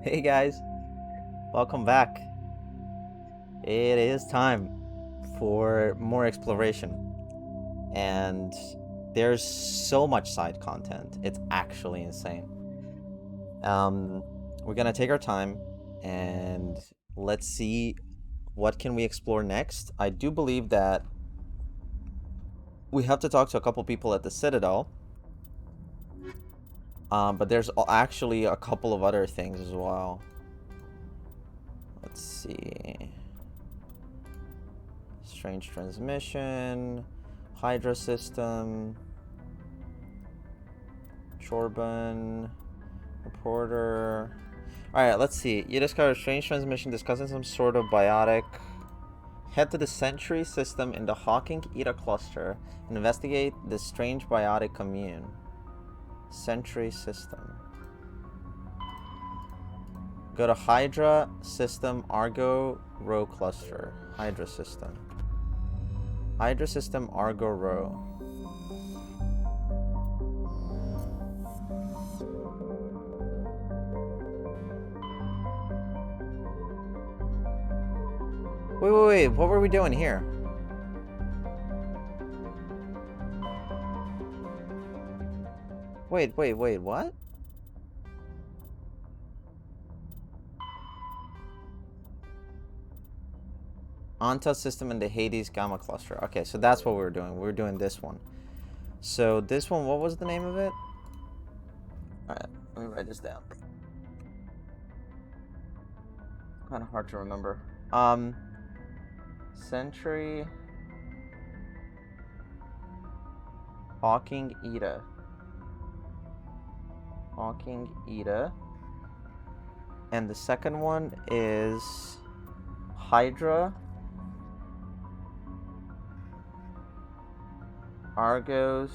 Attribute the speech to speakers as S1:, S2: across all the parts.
S1: Hey guys, welcome back. It is time for more exploration, and there's so much side content. It's actually insane. We're gonna take our time and let's see what can we explore next. I do believe that we have to talk to a couple people at the Citadel, but there's actually a couple of other things as well. Let's see. Strange transmission, Hydra system, Chorban, reporter. Alright, let's see. You discovered a strange transmission discussing some sort of biotic. Head to the Sentry system in the Hawking Eta cluster and investigate this strange biotic commune. Sentry system. Go to Hydra system, Argo row cluster. Hydra system. Hydra system, Argo row. Wait, what were we doing here? Wait, what? Anta system in the Hades Gamma cluster. Okay, so that's what we were doing. We were doing this one. So this one, what was the name of it? Alright, let me write this down. Kind of hard to remember. Sentry Hawking Eta. Hawking Eta. And the second one is Hydra Argos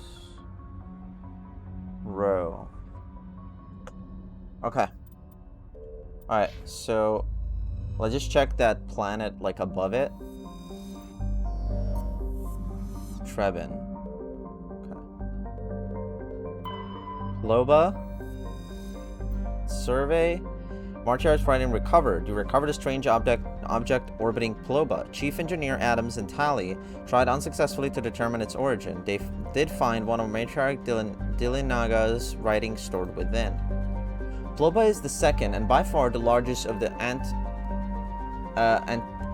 S1: row. Okay. Alright, so let's just check that planet like above it. Trebin. Okay. Loba. Survey. March yards Friday recovered. You recovered a strange object orbiting Ploba. Chief Engineer Adams and Tally tried unsuccessfully to determine its origin. They did find one of Matriarch Dillinaga's writings stored within. Ploba is the second and by far the largest of the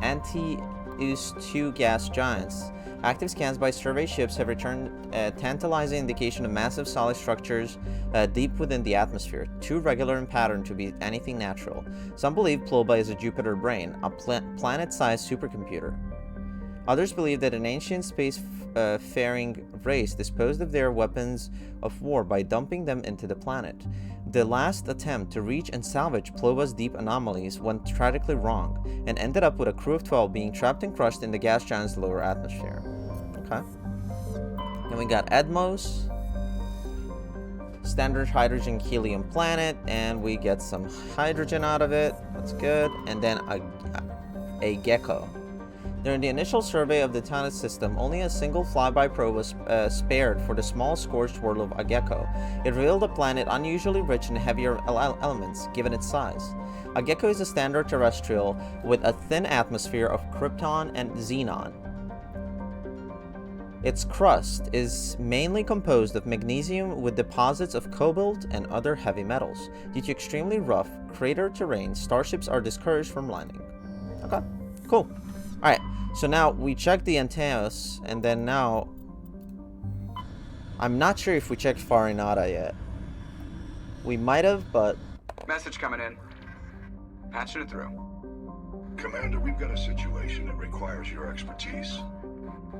S1: Anti-Us 2 gas giants. Active scans by survey ships have returned a tantalizing indication of massive solid structures deep within the atmosphere, too regular in pattern to be anything natural. Some believe Ploba is a Jupiter brain, a planet-sized supercomputer. Others believe that an ancient space-faring race disposed of their weapons of war by dumping them into the planet. The last attempt to reach and salvage Ploba's deep anomalies went tragically wrong, and ended up with a crew of 12 being trapped and crushed in the gas giant's lower atmosphere. Okay. Then we got Edmos, standard hydrogen helium planet, and we get some hydrogen out of it. That's good. And then a gecko. During the initial survey of the Tannis system, only a single flyby probe was spared for the small scorched world of a gecko. It revealed a planet unusually rich in heavier elements, given its size. A gecko is a standard terrestrial with a thin atmosphere of krypton and xenon. Its crust is mainly composed of magnesium with deposits of cobalt and other heavy metals. Due to extremely rough, crater terrain, starships are discouraged from landing. Okay, cool. Alright, so now we checked the antennas, and then now I'm not sure if we checked Farinata yet. We might have, but...
S2: Message coming in. Patching it through.
S3: Commander, we've got a situation that requires your expertise.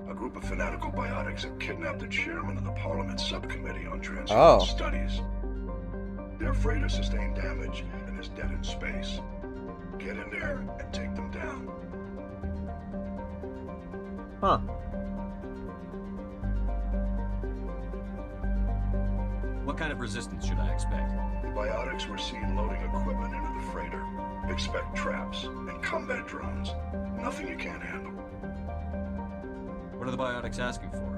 S3: A group of fanatical biotics have kidnapped the chairman of the Parliament Subcommittee on Transhuman Studies. Their freighter sustained damage and is dead in space. Get in there and take them down.
S1: Huh.
S4: What kind of resistance should I expect?
S3: The biotics were seen loading equipment into the freighter. Expect traps and combat drones. Nothing you can't handle.
S4: What are the biotics asking for?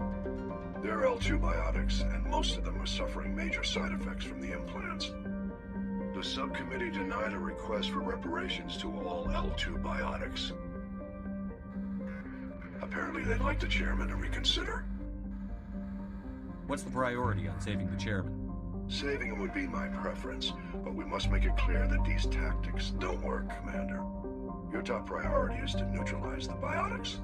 S3: They're L2 biotics, and most of them are suffering major side effects from the implants. The subcommittee denied a request for reparations to all L2 biotics. Apparently they'd like the chairman to reconsider.
S4: What's the priority on saving the chairman?
S3: Saving him would be my preference, but we must make it clear that these tactics don't work, Commander. Your top priority is to neutralize the biotics.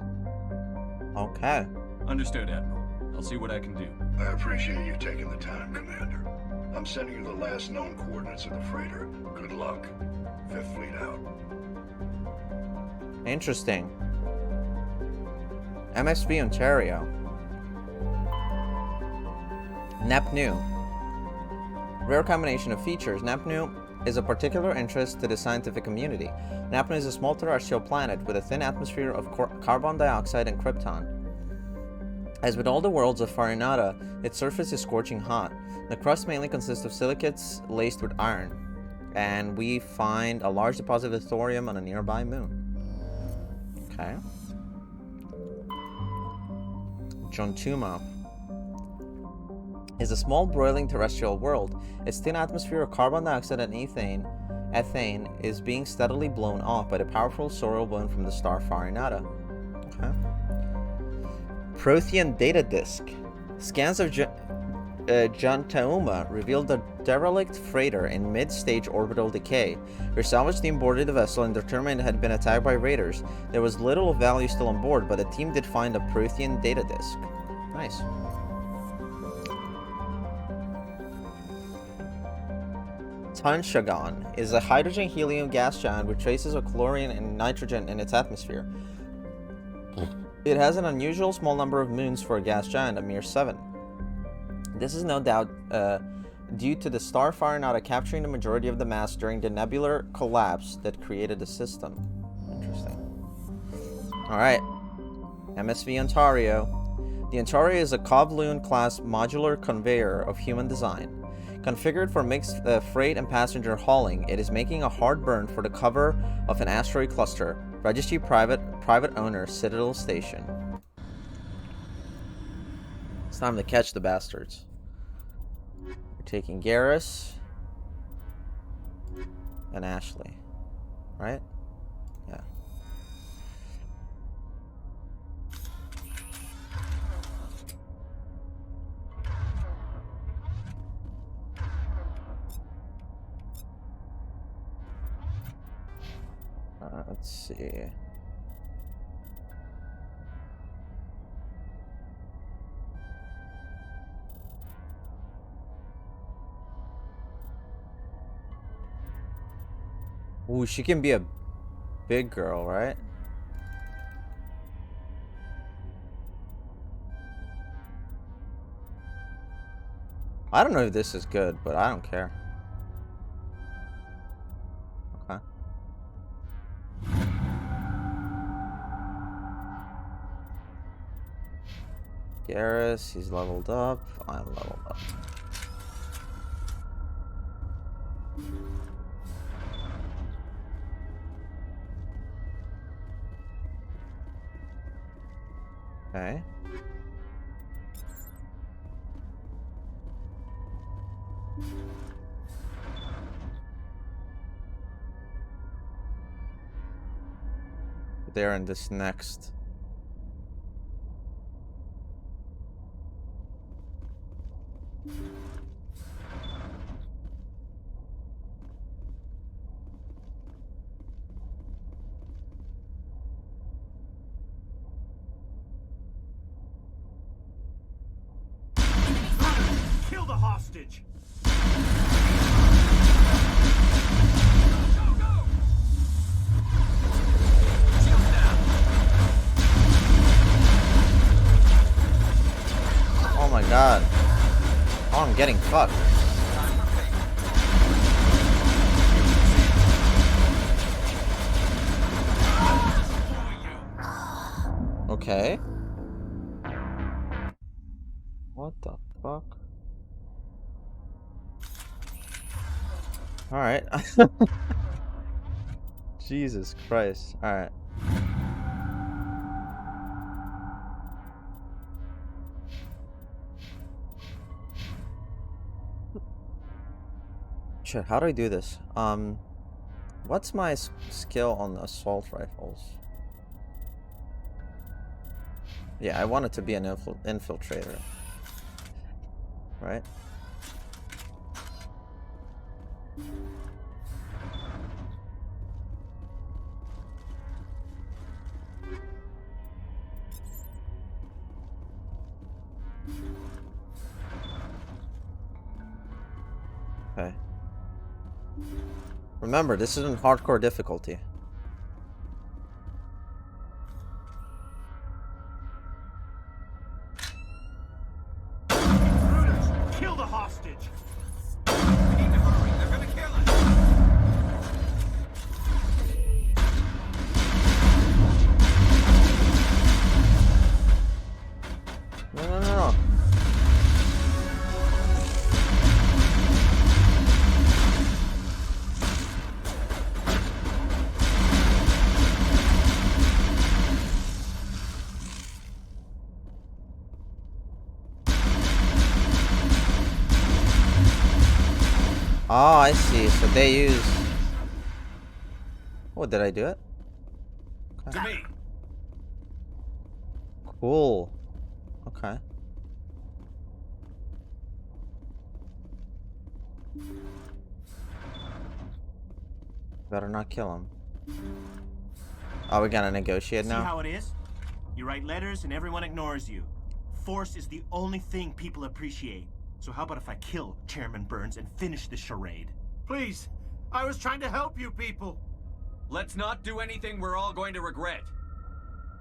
S1: Okay.
S4: Understood, Admiral. I'll see what I can do.
S3: I appreciate you taking the time, Commander. I'm sending you the last known coordinates of the freighter. Good luck. Fifth Fleet out.
S1: Interesting. MSV Ontario. Nepnu. Rare combination of features. Nepnu is a particular interest to the scientific community. Nepnu is a small terrestrial planet with a thin atmosphere of carbon dioxide and krypton. As with all the worlds of Farinata, its surface is scorching hot. The crust mainly consists of silicates laced with iron, and we find a large deposit of thorium on a nearby moon. Okay. Jontuma is a small broiling terrestrial world. Its thin atmosphere of carbon dioxide and ethane is being steadily blown off by the powerful solar wind from the star Farinata. Okay. Prothean data disk. Scans of Jantauma revealed a derelict freighter in mid-stage orbital decay. Your salvage team boarded the vessel and determined it had been attacked by raiders. There was little of value still on board, but the team did find a Prothean data disk. Nice. Tanshagon is a hydrogen-helium gas giant with traces of chlorine and nitrogen in its atmosphere. It has an unusual small number of moons for a gas giant, a mere 7. This is no doubt due to the star Farinata capturing the majority of the mass during the nebular collapse that created the system. Interesting. Alright. MSV Ontario. The Ontario is a Kowloon-class modular conveyor of human design. Configured for mixed freight and passenger hauling, it is making a hard burn for the cover of an asteroid cluster. Registry private owner, Citadel Station. It's time to catch the bastards. We're taking Garrus and Ashley, right? Yeah. Let's see. Ooh, she can be a big girl, right? I don't know if this is good, but I don't care. Okay. Garrus, he's leveled up. I'm leveled up. Okay. They're in this next.
S5: Kill the hostage!
S1: Oh my god. Oh, I'm getting fucked. Okay. What the fuck? Alright. Jesus Christ. Alright. Shit, how do I do this? What's my skill on assault rifles? Yeah, I want it to be an infiltrator. Right? Okay. Remember, this isn't hardcore difficulty.
S5: Intruders! Kill the hostage!
S2: We need to hurry. They're gonna kill us.
S1: No, no, no, no. Oh, I see. So they use... Oh, did I do it? Okay.
S5: To me!
S1: Cool. Okay. Better not kill him. Oh, we gotta negotiate
S5: See
S1: now?
S5: how it is? You write letters and everyone ignores you. Force is the only thing people appreciate. So how about if I kill Chairman Burns and finish this charade? Please, I was trying to help you people.
S4: Let's not do anything we're all going to regret.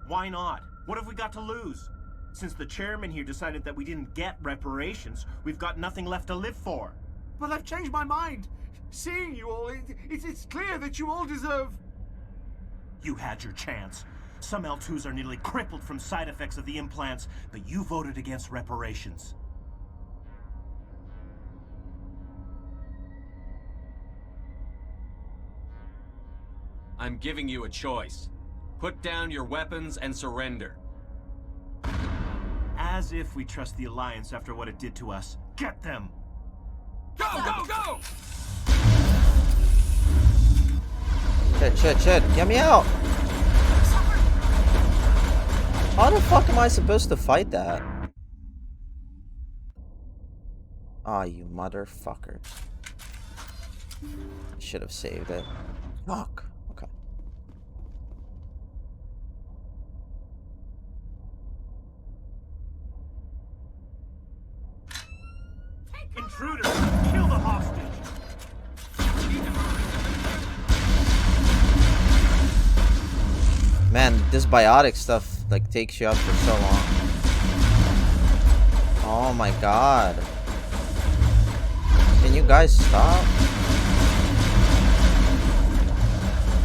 S5: Why not? What have we got to lose? Since the chairman here decided that we didn't get reparations, we've got nothing left to live for.
S6: But I've changed my mind. Seeing you all, it's clear that you all deserve...
S5: You had your chance. Some L2s are nearly crippled from side effects of the implants, but you voted against reparations.
S4: I'm giving you a choice. Put down your weapons and surrender.
S5: As if we trust the Alliance after what it did to us. Get them!
S2: Go, go, go!
S1: Shit. Get me out! How the fuck am I supposed to fight that? Ah, you motherfucker. Should have saved it. Fuck. Okay.
S5: Intruders! Kill the hostage!
S1: Man, this biotic stuff like takes you out for so long. Oh my god. Can you guys stop?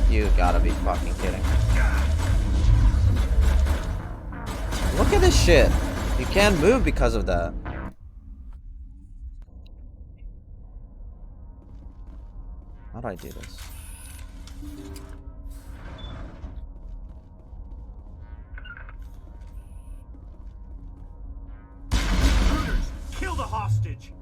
S1: You gotta be fucking kidding. Look at this shit. You can't move because of that. How do I do this?
S5: Intruders! Kill the hostage!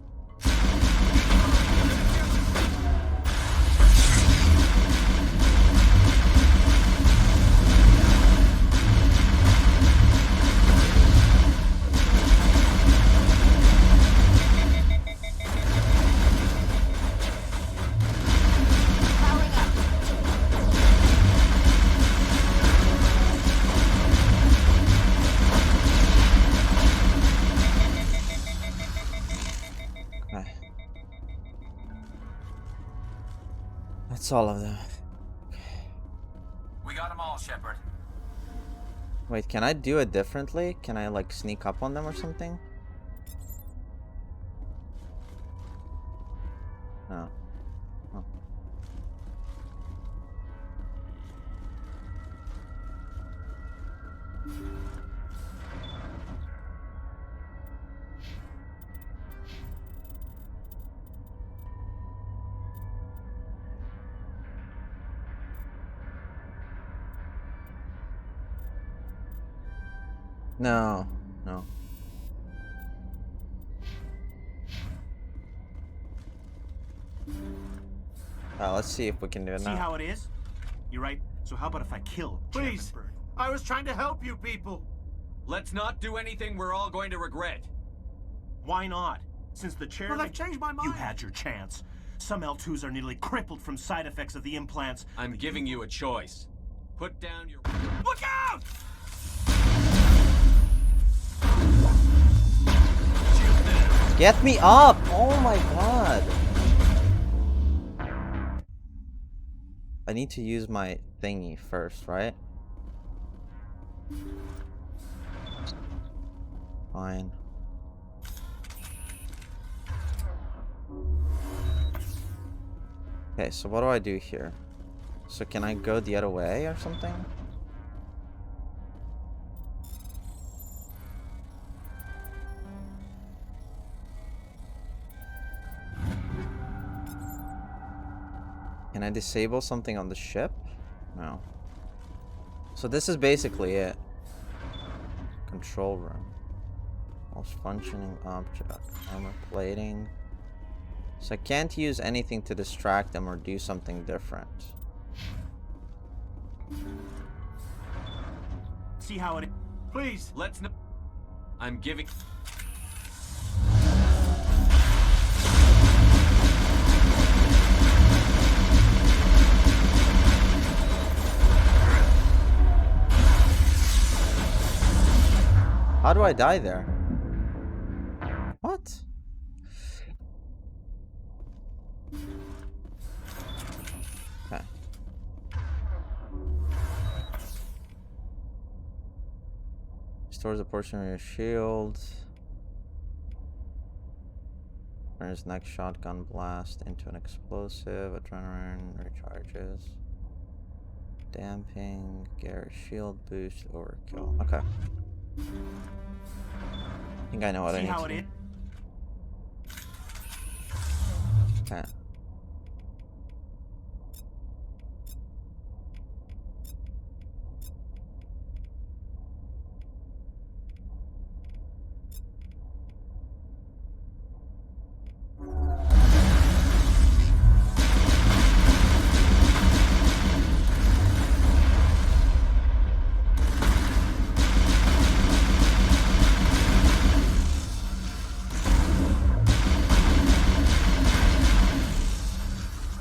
S1: That's all of them.
S2: We got them all, Shepard.
S1: Wait, can I do it differently? Can I like sneak up on them or something? No. Oh. No, no. Let's see if we can do it
S5: See
S1: now.
S5: how it is? You're right. So how about if I kill
S6: Please.
S5: Chairman Burns?
S6: I was trying to help you people.
S4: Let's not do anything we're all going to regret.
S5: Why not? Since the chairman...
S6: Well, I've changed my mind.
S5: You had your chance. Some L2s are nearly crippled from side effects of the implants.
S4: I'm giving you a choice. Put down your...
S6: Look out!
S1: Get me up! Oh my god! I need to use my thingy first, right? Fine. Okay, so what do I do here? So can I go the other way or something? Can I disable something on the ship? No. So this is basically it. Control room. Most functioning object. Armor plating. So I can't use anything to distract them or do something different.
S5: See how it...
S6: Please.
S4: Let's not... I'm giving...
S1: How do I die there? What? Okay. Restores a portion of your shield. Turns next shotgun blast into an explosive. Adrenaline recharges. Damping. Garrett shield boost. Overkill. Okay. I think I know what I
S5: See
S1: need
S5: how
S1: to
S5: it
S1: do.
S5: is?
S1: Okay.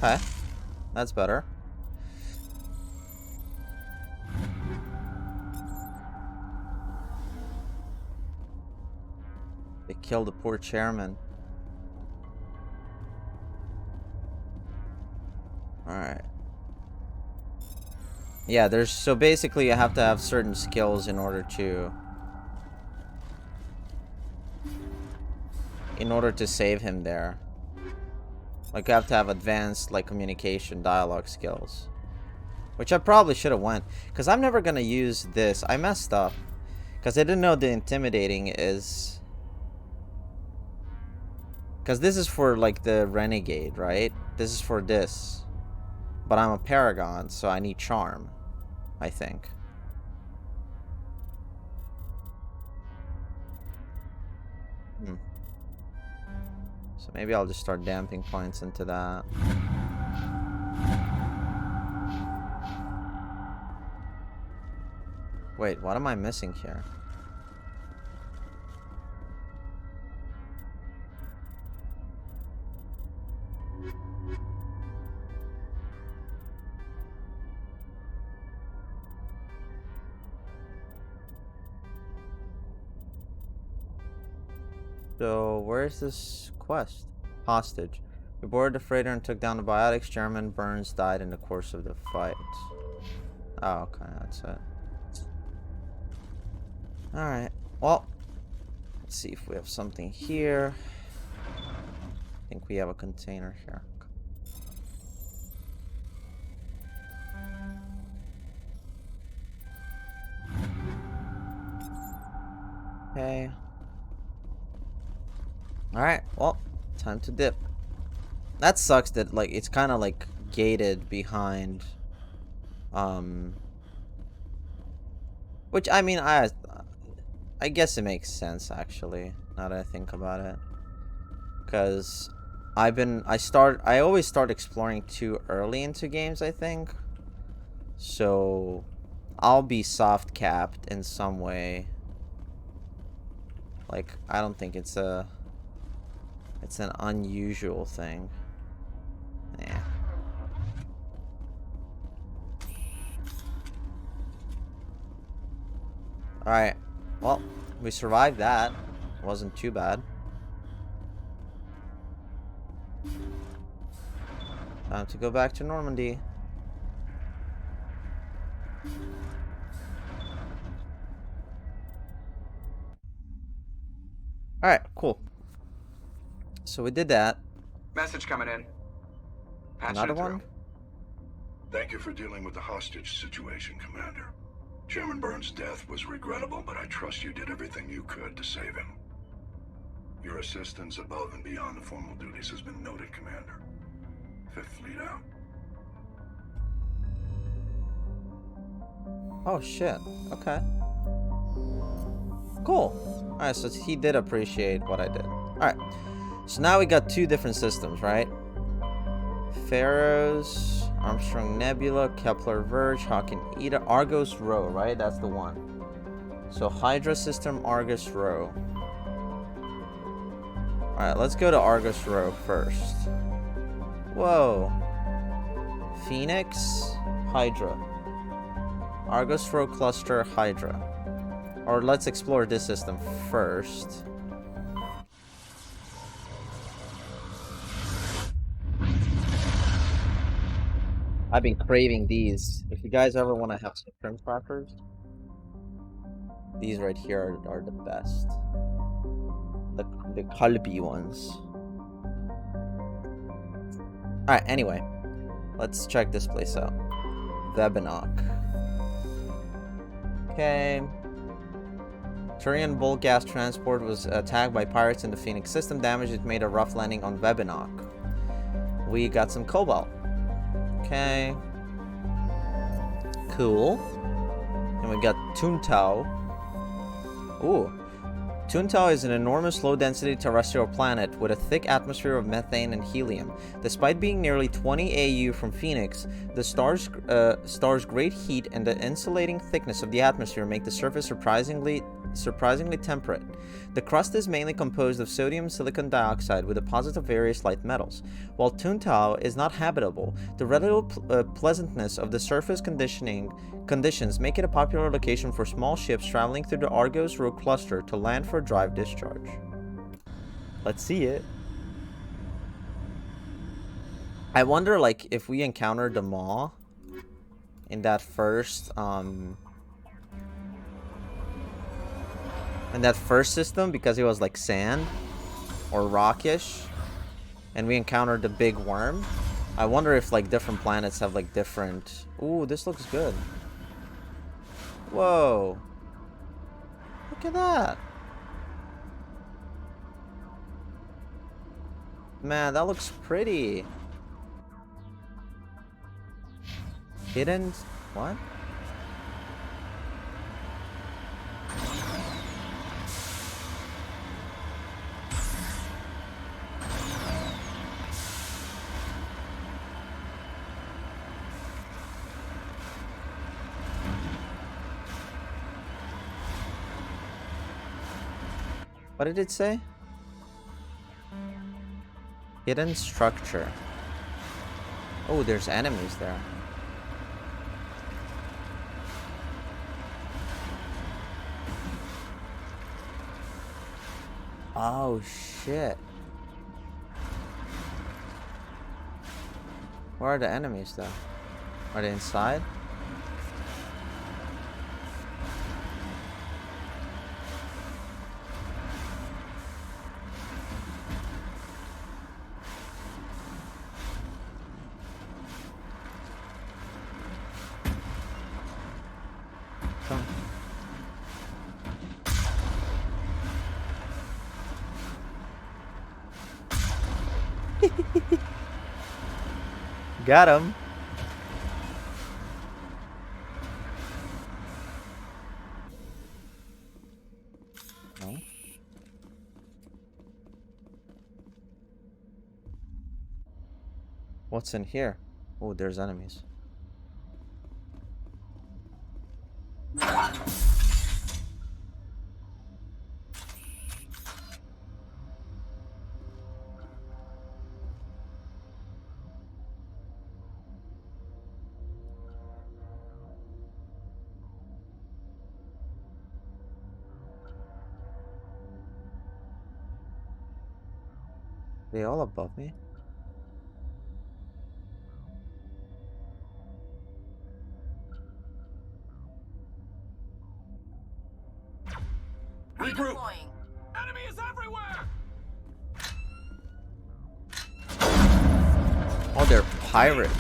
S1: Okay, that's better. They killed the poor chairman. Alright. Yeah, there's... So basically you have to have certain skills in order to... save him there. Like, you have to have advanced, like, communication, dialogue skills. Which I probably should have went. Because I'm never going to use this. I messed up. Because I didn't know the intimidating is... Because this is for, like, the renegade, right? This is for this. But I'm a paragon, so I need charm. I think. So maybe I'll just start damping points into that. Wait, what am I missing here? So, where's this quest? Hostage. We boarded the freighter and took down the biotics. Chairman Burns died in the course of the fight. Oh, okay, that's it. Alright, well, let's see if we have something here. I think we have a container here. Okay. Alright, well, time to dip. That sucks that, like, it's kind of, like, gated behind, which, I mean, I guess it makes sense, actually, now that I think about it. Because I always start exploring too early into games, I think. So I'll be soft capped in some way. Like, I don't think it's an unusual thing. Yeah. Alright. Well, we survived that. Wasn't too bad. Time to go back to Normandy. Alright, cool. So we did that.
S2: Message coming in. Patching
S1: Another
S2: it through.
S1: one?
S3: Thank you for dealing with the hostage situation, Commander. Chairman Burns' death was regrettable, but I trust you did everything you could to save him. Your assistance above and beyond the formal duties has been noted, Commander. Fifth Fleet out.
S1: Oh, shit. Okay. Cool. Alright, so he did appreciate what I did. Alright. So now we got two different systems, right? Pharaohs, Armstrong Nebula, Kepler Verge, Hawking Eta, Argos Rho, right? That's the one. So Hydra system, Argus Rho. Alright, let's go to Argus Rho first. Whoa. Phoenix, Hydra. Argus Rho cluster, Hydra. Or let's explore this system first. I've been craving these. If you guys ever want to have some shrimp crackers, these right here are the best. The Kalbi ones. Alright, anyway. Let's check this place out. Watamaniuk. Okay. Turian bulk gas transport was attacked by pirates in the Phoenix system. Damage it made a rough landing on Watamaniuk. We got some cobalt. Okay. Cool. And we got Tuntao. Ooh. Tuntao is an enormous low-density terrestrial planet with a thick atmosphere of methane and helium. Despite being nearly 20 AU from Phoenix, the star's great heat and the insulating thickness of the atmosphere make the surface surprisingly temperate. The crust is mainly composed of sodium silicon dioxide with deposits of various light metals. While Tuntao is not habitable, the relative pleasantness of the surface conditions make it a popular location for small ships traveling through the Argos Rho cluster to land for a drive discharge. Let's see it. I wonder, like, if we encountered the Maw in that first system, because it was like sand or rockish, and we encountered the big worm. I wonder if like different planets have like different. Ooh, this looks good. Whoa, look at that. Man, that looks pretty. Hidden what? What did it say? Hidden structure. Oh, there's enemies there. Oh, shit. Where are the enemies, though? Are they inside? Got him. No. What's in here? Oh, there's enemies. They all above me?
S4: Regroup! Enemy is everywhere!
S1: Oh, they're pirates.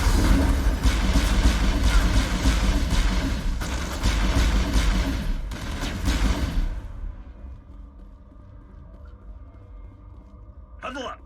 S5: Huddle up.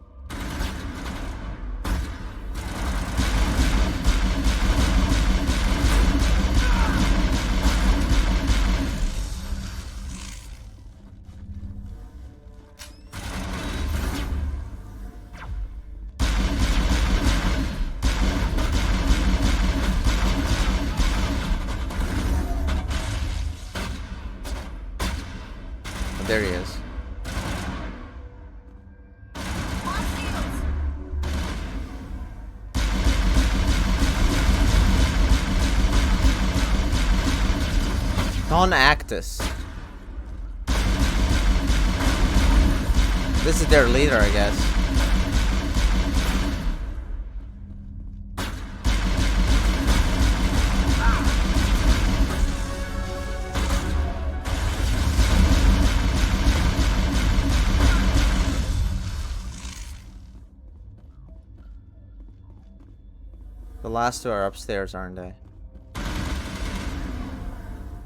S1: There he is. Non-Actus. This is their leader, I guess. The last two are upstairs, aren't they?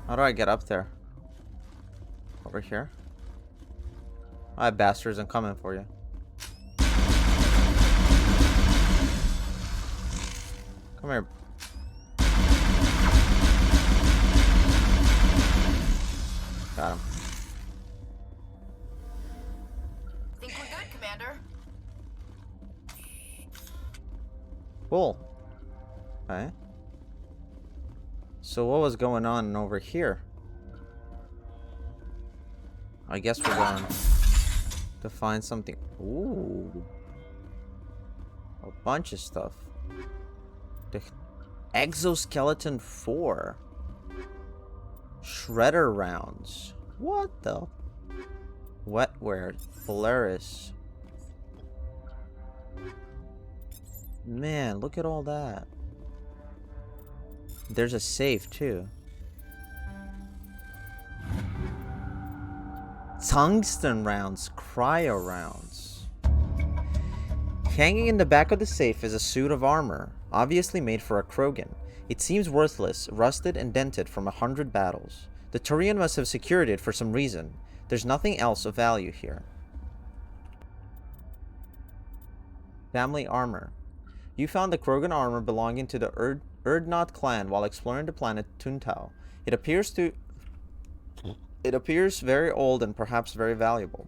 S1: How do I get up there? Over here? Alright, bastards, I'm coming for you. Come here. Got him.
S7: Think we're good, Commander.
S1: Cool. Okay. So what was going on over here? I guess we're going to find something. Ooh. A bunch of stuff. The exoskeleton 4. Shredder rounds. What the? Wetware. Polaris. Man, look at all that. There's a safe too. Tungsten rounds, cryo rounds. Hanging in the back of the safe is a suit of armor, obviously made for a Krogan. It seems worthless, rusted and dented from 100 battles. The Turian must have secured it for some reason. There's nothing else of value here. Family armor. You found the Krogan armor belonging to the Urdnot clan while exploring the planet Tuntao. It appears very old and perhaps very valuable.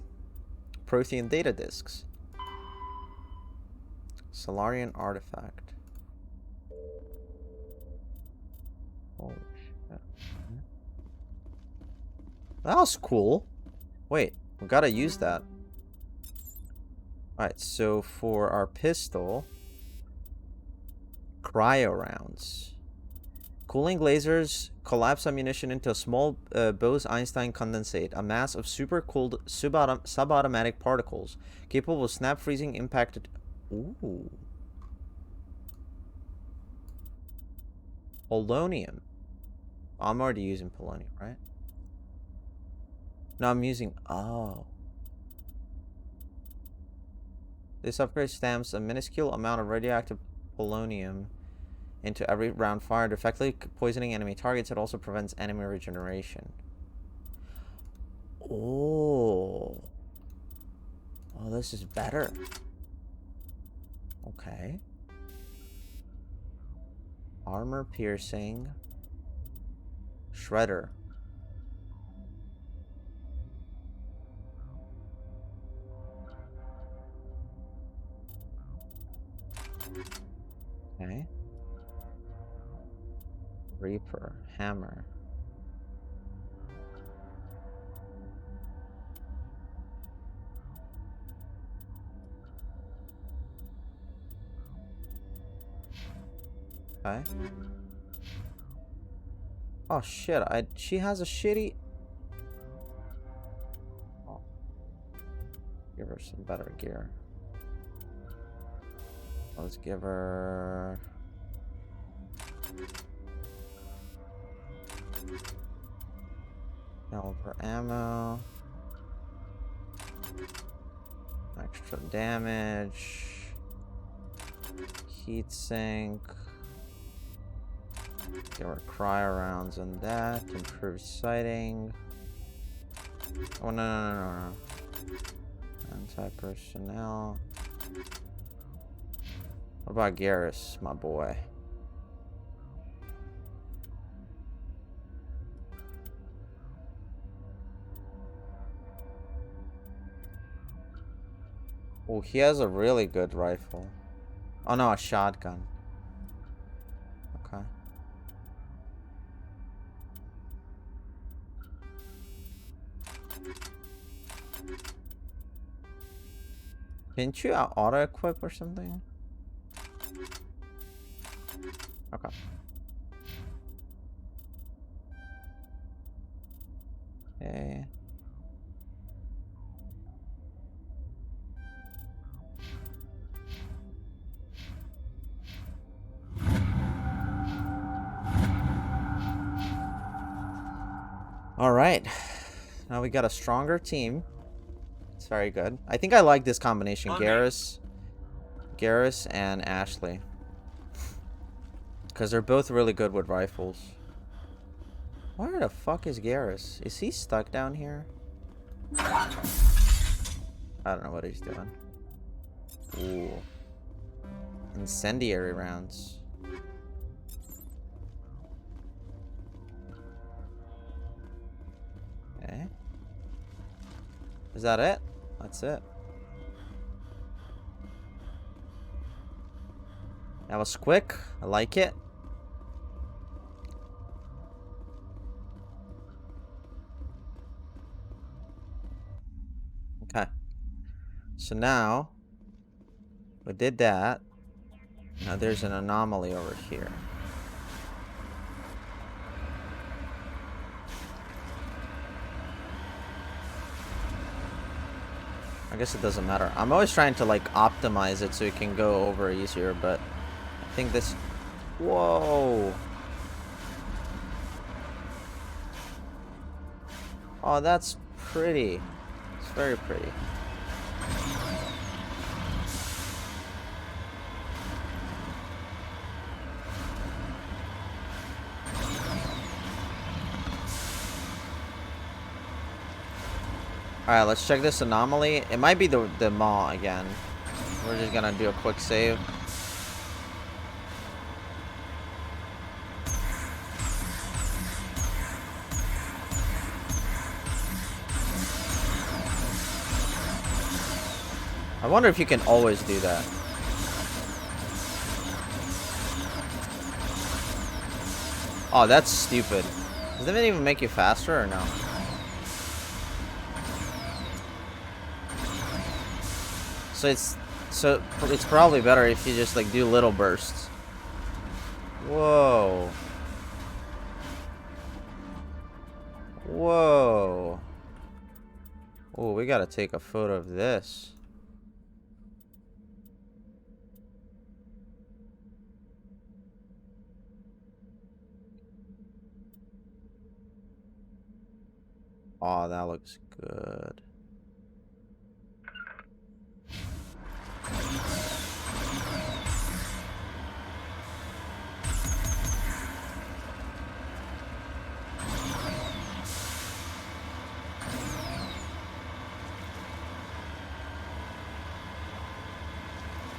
S1: Prothean data disks. Solarian artifact. Holy shit. That was cool. Wait, we gotta use that. Alright, so for our pistol, cryo rounds. Cooling lasers collapse ammunition into a small Bose-Einstein condensate, a mass of super-cooled subatomic particles capable of snap-freezing impacted... Ooh. Polonium. I'm already using polonium, right? No, I'm using... Oh. This upgrade stamps a minuscule amount of radioactive polonium into every round fired, effectively poisoning enemy targets. It also prevents enemy regeneration. Oh. Oh, this is better. Okay. Armor piercing. Shredder. Okay. Reaper. Hammer. Okay. Oh shit, she has a shitty... Oh. Give her some better gear. Let's give her... Caliber ammo. Extra damage. Heat sink. Give her cryo rounds and that. Improved sighting. Oh no. Anti-personnel. What about Garrus, my boy? Oh, he has a really good rifle. Oh no, a shotgun. Okay. Didn't you auto-equip or something? Okay. Okay. All right. Now we got a stronger team. It's very good. I think I like this combination. Garrus and Ashley. Because they're both really good with rifles. Where the fuck is Garrus? Is he stuck down here? I don't know what he's doing. Ooh. Incendiary rounds. Okay. Is that it? That's it. That was quick. I like it. Okay. So now we did that. Now there's an anomaly over here. I guess it doesn't matter. I'm always trying to like optimize it so it can go over easier, but I think this... Whoa! Oh, that's pretty. It's very pretty. Alright, let's check this anomaly. It might be the maw again. We're just gonna do a quick save. I wonder if you can always do that. Oh, that's stupid. Does that even make you faster or no? So it's probably better if you just like do little bursts. Whoa. Whoa. Oh, we gotta take a photo of this. Oh, that looks good.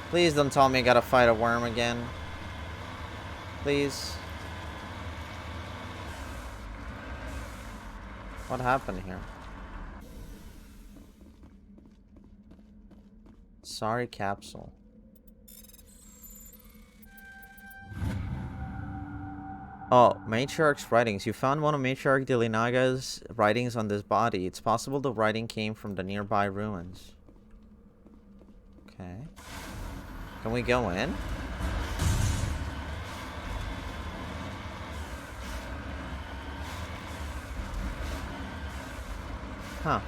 S1: Please don't tell me I gotta fight a worm again. Please. What happened here? Sorry, capsule. Oh, Matriarch's writings. You found one of Matriarch Delinaga's writings on this body. It's possible the writing came from the nearby ruins. Okay. Can we go in? Huh.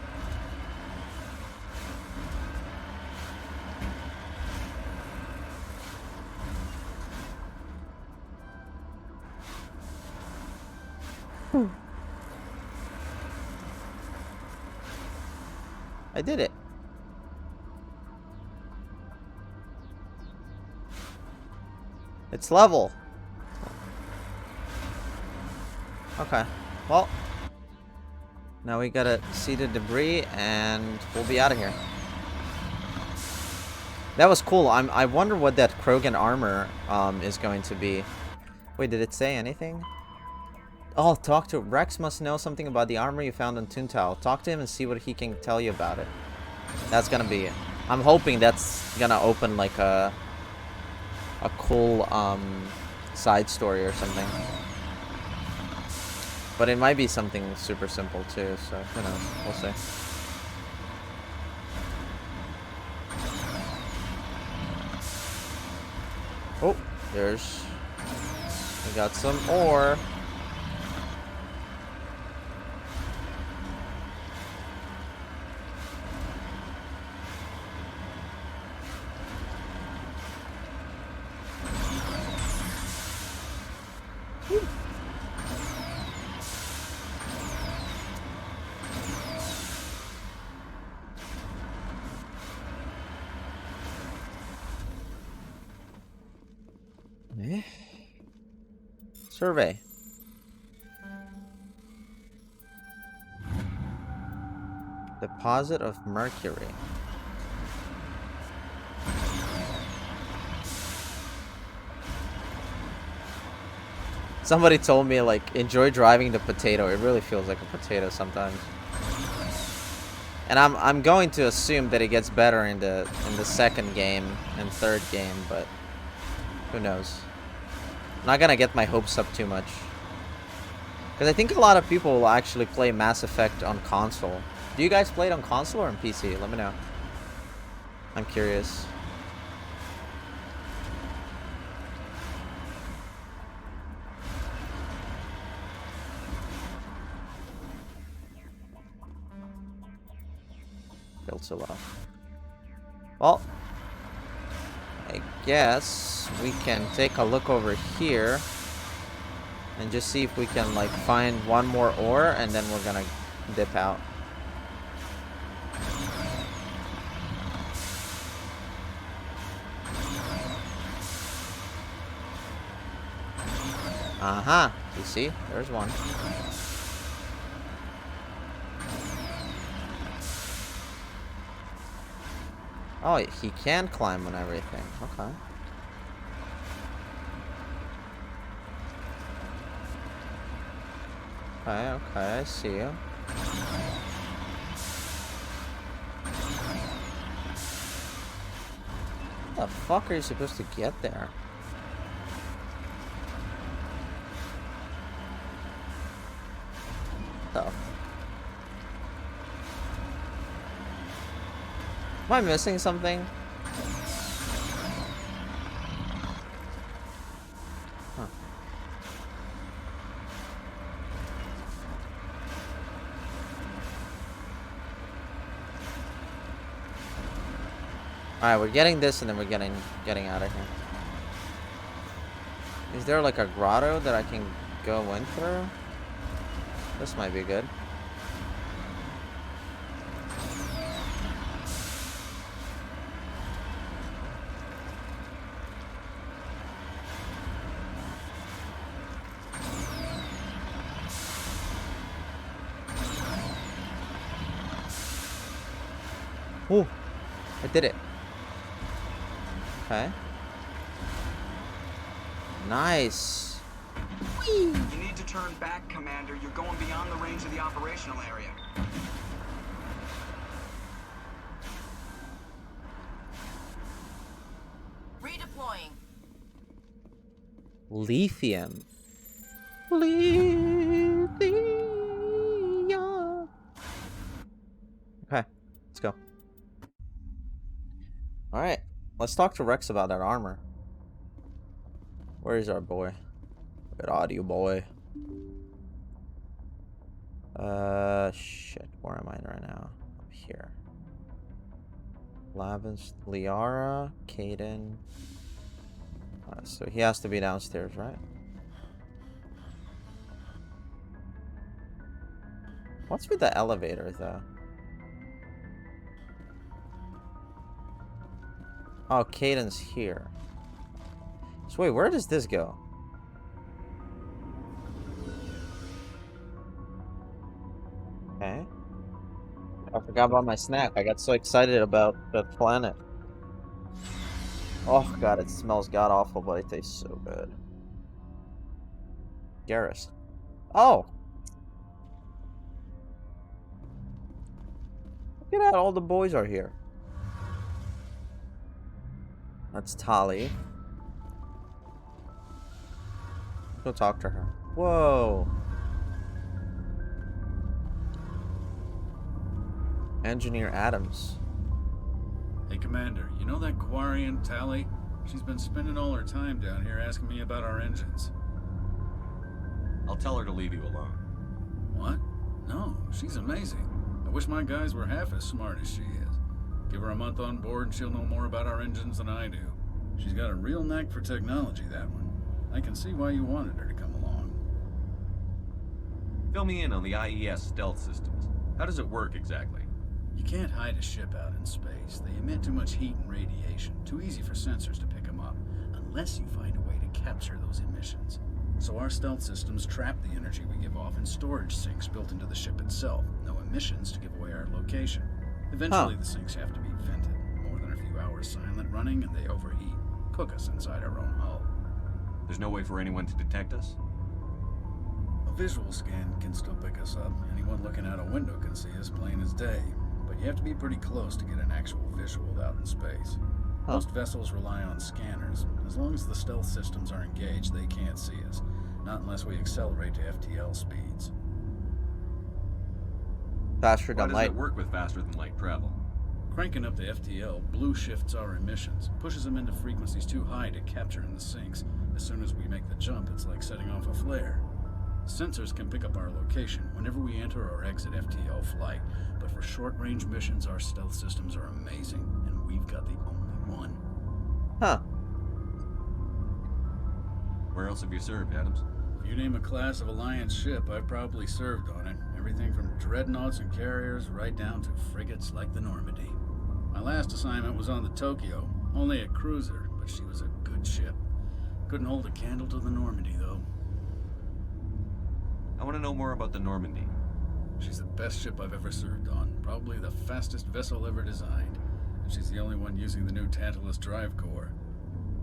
S1: I did it. It's level. Okay. Well, now we gotta see the debris and we'll be out of here. That was cool. I wonder what that Krogan armor is going to be. Wait, did it say anything? Oh, talk to Rex. Must know something about the armor you found on Toontal. Talk to him and see what he can tell you about it. That's gonna be it. I'm hoping that's gonna open like a cool side story or something. But it might be something super simple too, so who knows? We'll see. Oh, we got some ore. Survey. Deposit of mercury. Somebody told me, like, enjoy driving the potato. It really feels like a potato sometimes. And I'm going to assume that it gets better in the second game and third game, but who knows? I'm not gonna get my hopes up too much. Because I think a lot of people will actually play Mass Effect on console. Do you guys play it on console or on PC? Let me know. I'm curious. Built so low. Well, I guess we can take a look over here and just see if we can like find one more ore, and then we're gonna dip out. Uh-huh. You see? There's one. Oh, he can climb on everything. Okay. Okay, I see you. How the fuck are you supposed to get there? What the? Am I missing something? Huh. Alright, we're getting this and then we're getting out of here. Is there like a grotto that I can go in through? This might be good. Ooh, I did it. Okay. Nice.
S2: Whee! You need to turn back, Commander. You're going beyond the range of the operational area.
S7: Redeploying.
S1: Lithium. Okay, let's go. Alright, let's talk to Rex about that armor. Where is our boy? Good audio boy. Shit, where am I right now? Up here. Lavins, Liara, Caden. So he has to be downstairs, right? What's with the elevator, though? Oh, Caden's here. So wait, where does this go? Okay. I forgot about my snack. I got so excited about the planet. Oh god, it smells god awful, but it tastes so good. Garrus. Oh! Look at that, all the boys are here. That's Tali. Go talk to her. Whoa! Engineer Adams.
S8: Hey, Commander, you know that Quarian, Tali? She's been spending all her time down here asking me about our engines.
S4: I'll tell her to leave you alone.
S8: What? No, she's amazing. I wish my guys were half as smart as she is. Give her a month on board and she'll know more about our engines than I do. She's got a real knack for technology, that one. I can see why you wanted her to come along.
S4: Fill me in on the IES stealth systems. How does it work exactly?
S8: You can't hide a ship out in space. They emit too much heat and radiation. Too easy for sensors to pick them up, unless you find a way to capture those emissions. So our stealth systems trap the energy we give off in storage sinks built into the ship itself. No emissions to give away our location. Eventually the sinks have to be vented. More than a few hours silent running and they overheat. Cook us inside our own hull.
S4: There's no way for anyone to detect us?
S8: A visual scan can still pick us up. Anyone looking out a window can see us plain as day. But you have to be pretty close to get an actual visual out in space. Most vessels rely on scanners. As long as the stealth systems are engaged, they can't see us. Not unless we accelerate to FTL speeds.
S1: Faster
S4: Why
S1: than
S4: does
S1: light.
S4: it work with faster than light travel?
S8: Cranking up the FTL blue shifts our emissions, pushes them into frequencies too high to capture in the sinks. As soon as we make the jump, it's like setting off a flare. Sensors can pick up our location whenever we enter or exit FTL flight, but for short-range missions, our stealth systems are amazing, and we've got the only one.
S1: Huh.
S4: Where else have you served, Adams?
S8: If you name a class of Alliance ship, I've probably served on it. Everything from dreadnoughts and carriers right down to frigates like the Normandy. My last assignment was on the Tokyo, only a cruiser, but she was a good ship. Couldn't hold a candle to the Normandy, though.
S4: I want to know more about the Normandy.
S8: She's the best ship I've ever served on, probably the fastest vessel ever designed. And she's the only one using the new Tantalus drive core.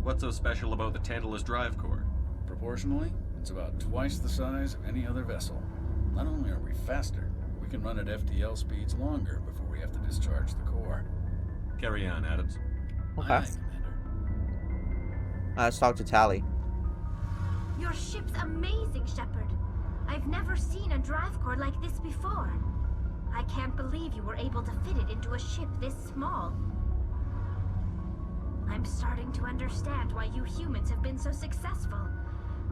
S4: What's so special about the Tantalus drive core?
S8: Proportionally, it's about twice the size of any other vessel. Not only are we faster, we can run at FTL speeds longer before we have to discharge the core.
S4: Carry on, Adams.
S1: Okay.
S8: Aye, aye, Commander.
S1: Let's talk to Tali.
S9: Your ship's amazing, Shepard. I've never seen a drive core like this before. I can't believe you were able to fit it into a ship this small. I'm starting to understand why you humans have been so successful.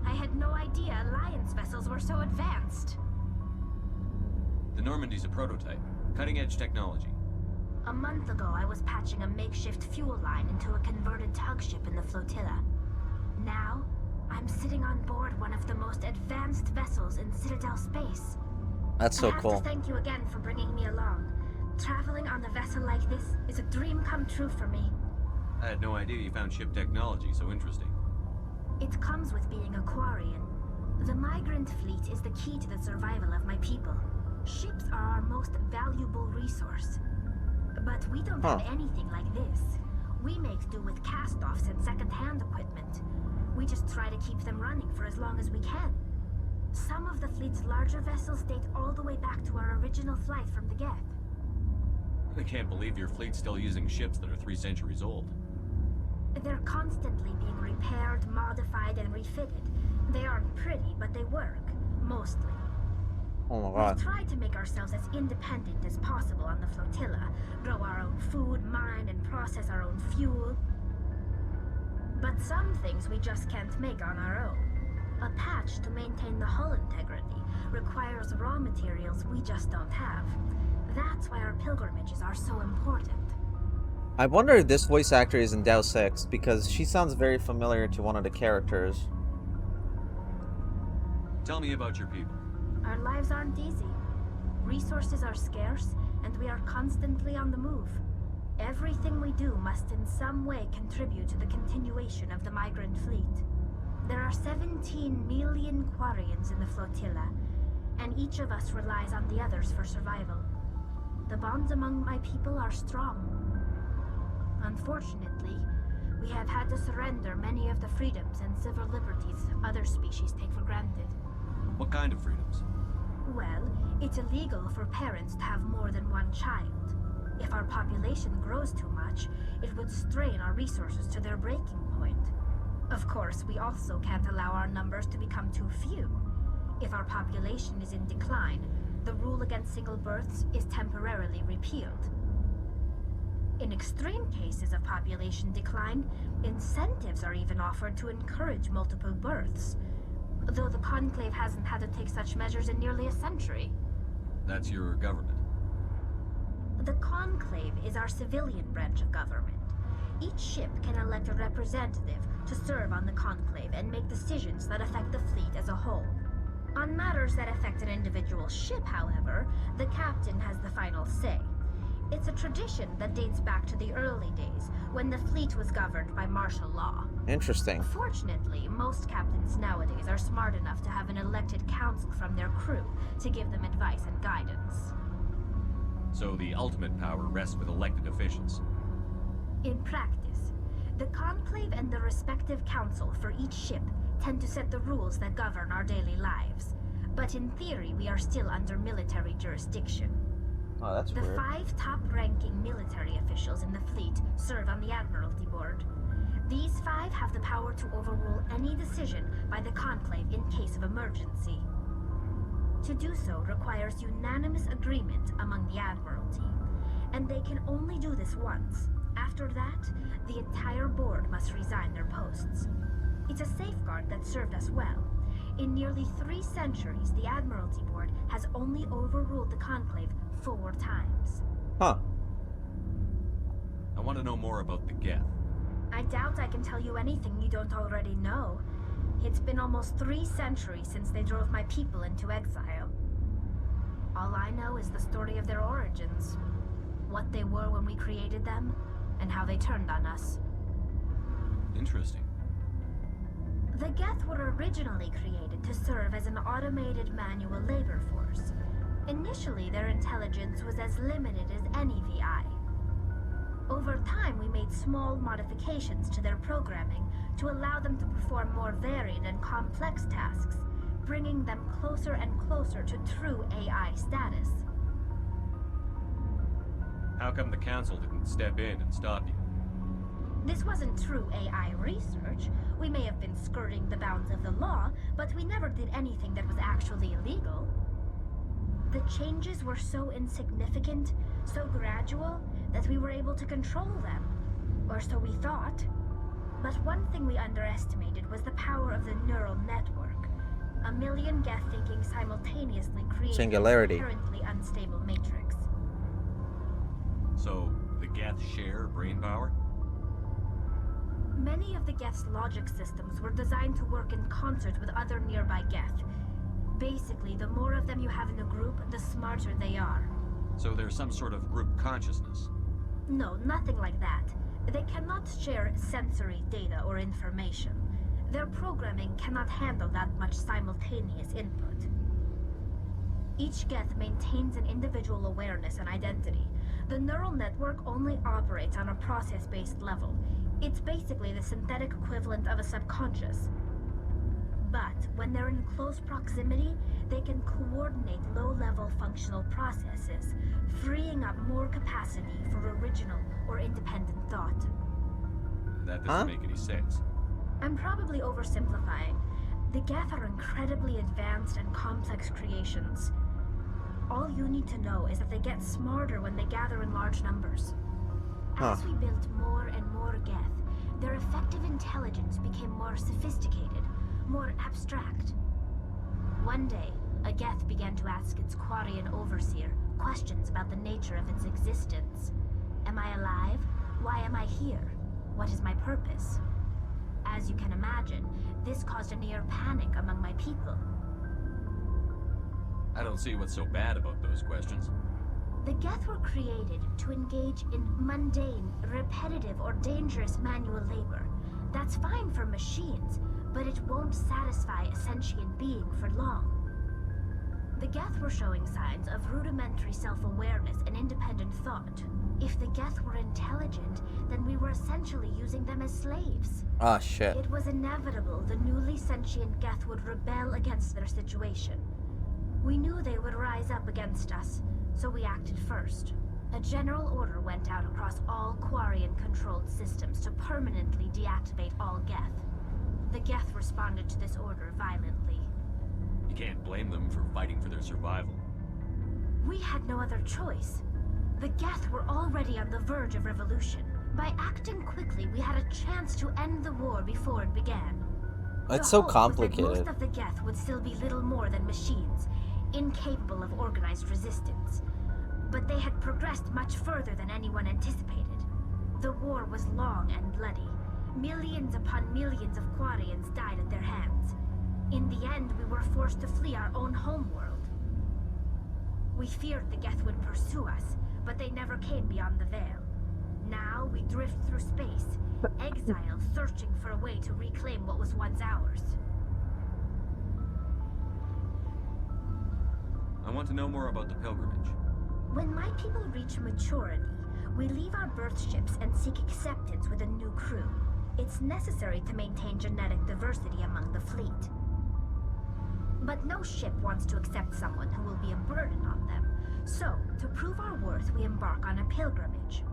S9: I had no idea Alliance vessels were so advanced.
S4: The Normandy's a prototype. Cutting-edge technology.
S9: A month ago, I was patching a makeshift fuel line into a converted tug ship in the flotilla. Now, I'm sitting on board one of the most advanced vessels in Citadel space.
S1: That's so
S9: I have
S1: cool.
S9: to thank you again for bringing me along. Traveling on a vessel like this is a dream come true for me.
S4: I had no idea you found ship technology so interesting.
S9: It comes with being a Quarian. The migrant fleet is the key to the survival of my people. Ships are our most valuable resource. But we don't have anything like this. We make do with cast-offs and second-hand equipment. We just try to keep them running for as long as we can. Some of the fleet's larger vessels date all the way back to our original flight from the Geth.
S4: I can't believe your fleet's still using ships that are 3 centuries old.
S9: They're constantly being repaired, modified, and refitted. They aren't pretty, but they work. Mostly.
S1: Oh my god.
S9: We try to make ourselves as independent as possible on the flotilla. Grow our own food, mine, and process our own fuel. But some things we just can't make on our own. A patch to maintain the hull integrity requires raw materials we just don't have. That's why our pilgrimages are so important.
S1: I wonder if this voice actor is in Deus Ex, because she sounds very familiar to one of the characters.
S4: Tell me about your people.
S9: Our lives aren't easy. Resources are scarce, and we are constantly on the move. Everything we do must in some way contribute to the continuation of the migrant fleet. There are 17 million Quarians in the flotilla, and each of us relies on the others for survival. The bonds among my people are strong. Unfortunately, we have had to surrender many of the freedoms and civil liberties other species take for granted.
S4: What kind of freedoms?
S9: Well, it's illegal for parents to have more than one child. If our population grows too much, it would strain our resources to their breaking point. Of course, we also can't allow our numbers to become too few. If our population is in decline, the rule against single births is temporarily repealed. In extreme cases of population decline, incentives are even offered to encourage multiple births, though the Conclave hasn't had to take such measures in nearly a century.
S4: That's your government.
S9: The Conclave is our civilian branch of government. Each ship can elect a representative to serve on the Conclave and make decisions that affect the fleet as a whole. On matters that affect an individual ship, however, the captain has the final say. It's a tradition that dates back to the early days, when the fleet was governed by martial law.
S1: Interesting.
S9: Fortunately, most captains nowadays are smart enough to have an elected council from their crew to give them advice and guidance.
S4: So the ultimate power rests with elected officials.
S9: In practice, the Conclave and the respective council for each ship tend to set the rules that govern our daily lives. But in theory, we are still under military jurisdiction.
S1: Oh, that's
S9: The
S1: weird.
S9: 5 top-ranking military officials in the fleet serve on the Admiralty Board. These 5 have the power to overrule any decision by the Conclave in case of emergency. To do so requires unanimous agreement among the Admiralty, and they can only do this once. After that, the entire board must resign their posts. It's a safeguard that served us well. In nearly 3 centuries, the Admiralty Board has only overruled the Conclave 4 times.
S1: Huh.
S4: I want to know more about the Geth.
S9: I doubt I can tell you anything you don't already know. It's been almost 3 centuries since they drove my people into exile. All I know is the story of their origins. What they were when we created them, and how they turned on us.
S4: Interesting.
S9: The Geth were originally created to serve as an automated manual labor force. Initially, their intelligence was as limited as any VI. Over time, we made small modifications to their programming to allow them to perform more varied and complex tasks, bringing them closer and closer to true AI status.
S4: How come the Council didn't step in and stop you?
S9: This wasn't true AI research. We may have been skirting the bounds of the law, but we never did anything that was actually illegal. The changes were so insignificant, so gradual, that we were able to control them. Or so we thought. But one thing we underestimated was the power of the neural network. A million Geth thinking simultaneously created
S1: Singularity.
S9: an inherently unstable matrix.
S4: So, the Geth share brain power?
S9: Many of the Geth's logic systems were designed to work in concert with other nearby Geth. Basically, the more of them you have in a group, the smarter they are.
S4: So there's some sort of group consciousness?
S9: No, nothing like that. They cannot share sensory data or information. Their programming cannot handle that much simultaneous input. Each Geth maintains an individual awareness and identity. The neural network only operates on a process-based level. It's basically the synthetic equivalent of a subconscious. But when they're in close proximity, they can coordinate low-level functional processes, freeing up more capacity for original or independent thought.
S4: That doesn't make any sense.
S9: I'm probably oversimplifying, The Geth are incredibly advanced and complex creations. All you need to know is that they get smarter when they gather in large numbers. As we built more and more Geth, their effective intelligence became more sophisticated, more abstract. One day, a Geth began to ask its Quarian overseer questions about the nature of its existence. Am I alive? Why am I here? What is my purpose? As you can imagine, this caused a near panic among my people.
S4: I don't see what's so bad about those questions.
S9: The Geth were created to engage in mundane, repetitive, or dangerous manual labor. That's fine for machines, but it won't satisfy a sentient being for long. The Geth were showing signs of rudimentary self-awareness and independent thought. If the Geth were intelligent, then we were essentially using them as slaves.
S1: Ah, shit.
S9: It was inevitable the newly sentient Geth would rebel against their situation. We knew they would rise up against us, so we acted first. A general order went out across all Quarian-controlled systems to permanently deactivate all Geth. The Geth responded to this order violently.
S4: You can't blame them for fighting for their survival.
S9: We had no other choice. The Geth were already on the verge of revolution. By acting quickly, we had a chance to end the war before it began.
S1: It's so
S9: The hope was
S1: complicated.
S9: that most of the Geth would still be little more than machines, incapable of organized resistance. But they had progressed much further than anyone anticipated. The war was long and bloody. Millions upon millions of Quarians died at their hands. In the end, we were forced to flee our own homeworld. We feared the Geth would pursue us, but they never came beyond the veil. Now we drift through space, exile searching for a way to reclaim what was once ours.
S4: I want to know more about the pilgrimage.
S9: When my people reach maturity, we leave our birth ships and seek acceptance with a new crew. It's necessary to maintain genetic diversity among the fleet. But no ship wants to accept someone who will be a burden on them. So, to prove our worth, we embark on a pilgrimage.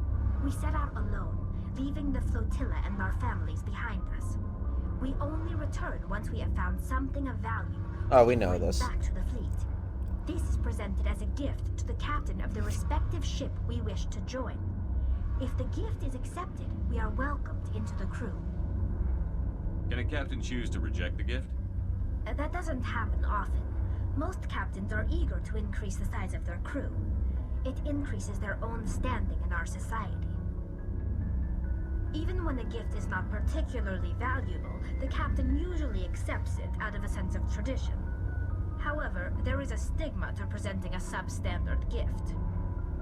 S9: We set out alone, leaving the flotilla and our families behind us. We only return once we have found something of value.
S1: Oh, we know
S9: bring
S1: this.
S9: Back to the fleet. This is presented as a gift to the captain of the respective ship we wish to join. If the gift is accepted, we are welcomed into the crew.
S4: Can a captain choose to reject the gift?
S9: That doesn't happen often. Most captains are eager to increase the size of their crew. It increases their own standing in our society. Even when the gift is not particularly valuable, the captain usually accepts it out of a sense of tradition. However, there is a stigma to presenting a substandard gift.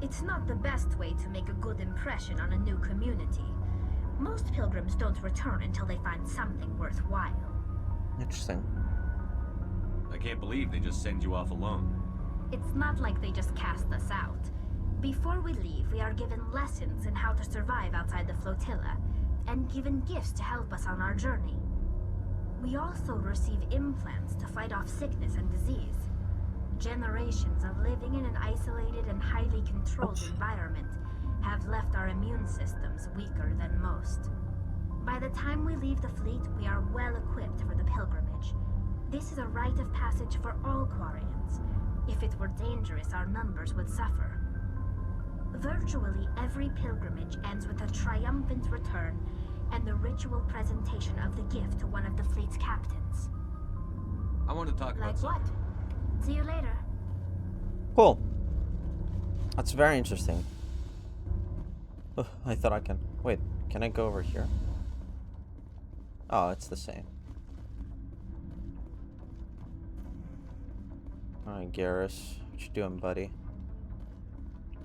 S9: It's not the best way to make a good impression on a new community. Most pilgrims don't return until they find something worthwhile.
S1: Interesting.
S4: I can't believe they just send you off alone.
S9: It's not like they just cast us out. Before we leave, we are given lessons in how to survive outside the flotilla, and given gifts to help us on our journey. We also receive implants to fight off sickness and disease. Generations of living in an isolated and highly controlled environment have left our immune systems weaker than most. By the time we leave the fleet, we are well equipped for the pilgrimage. This is a rite of passage for all Quarians. If it were dangerous, our numbers would suffer. Virtually every pilgrimage ends with a triumphant return and the ritual presentation of the gift to one of the fleet's captains.
S4: I want to talk about
S9: Like what?
S4: something.
S9: See you later.
S1: Cool. That's very interesting. Ugh, I thought I can... Wait, can I go over here? Oh, it's the same. Alright, Garrus. What you doing, buddy?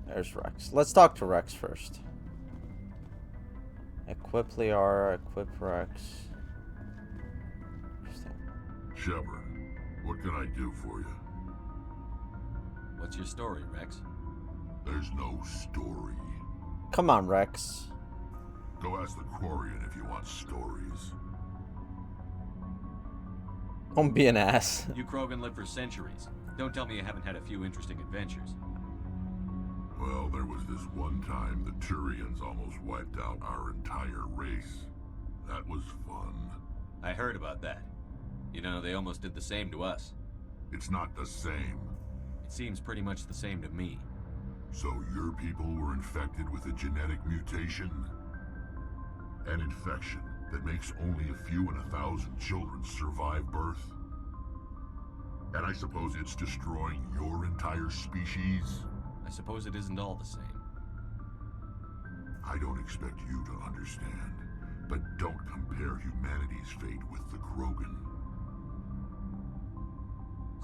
S1: There's Rex. Let's talk to Rex first. Equip Liara, equip Rex. Interesting.
S3: Shepard, what can I do for you?
S4: What's your story, Rex?
S3: There's no story.
S1: Come on, Rex.
S3: Go ask the Quarian if you want stories.
S1: Don't be an ass.
S4: You Krogan lived for centuries. Don't tell me you haven't had a few interesting adventures.
S3: Well, there was this one time the Turians almost wiped out our entire race. That was fun.
S4: I heard about that. You know, they almost did the same to us.
S3: It's not the same.
S4: It seems pretty much the same to me.
S3: So your people were infected with a genetic mutation? An infection that makes only a few in 1,000 children survive birth? And I suppose it's destroying your entire species?
S4: I suppose it isn't all the same.
S3: I don't expect you to understand, but don't compare humanity's fate with the Krogan.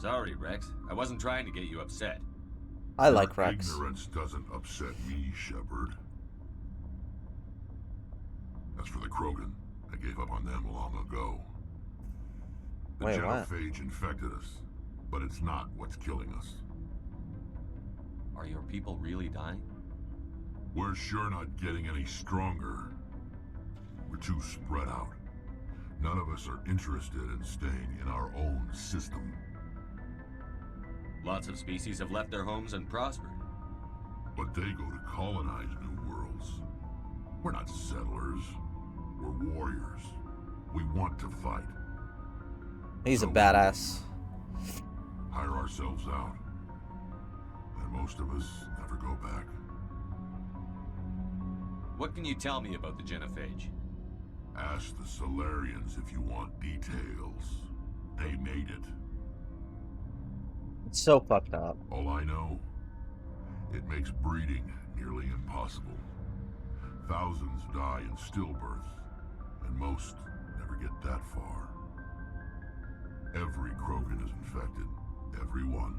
S4: Sorry, Rex. I wasn't trying to get you upset.
S1: I like
S3: Your
S1: Rex.
S3: ignorance doesn't upset me, Shepard. As for the Krogan, I gave up on them long ago. The
S1: Wait, what?
S3: genophage infected us, but it's not what's killing us.
S4: Are your people really dying?
S3: We're sure not getting any stronger. We're too spread out. None of us are interested in staying in our own system.
S4: Lots of species have left their homes and prospered.
S3: But they go to colonize new worlds. We're not settlers. We're warriors. We want to fight.
S1: He's a
S3: So
S1: badass.
S3: hire ourselves out. And most of us never go back.
S4: What can you tell me about the genophage?
S3: Ask the Solarians if you want details. They made it.
S1: It's so fucked up.
S3: All I know, it makes breeding nearly impossible. Thousands die in stillbirth, and most never get that far. Every Krogan is infected, every one,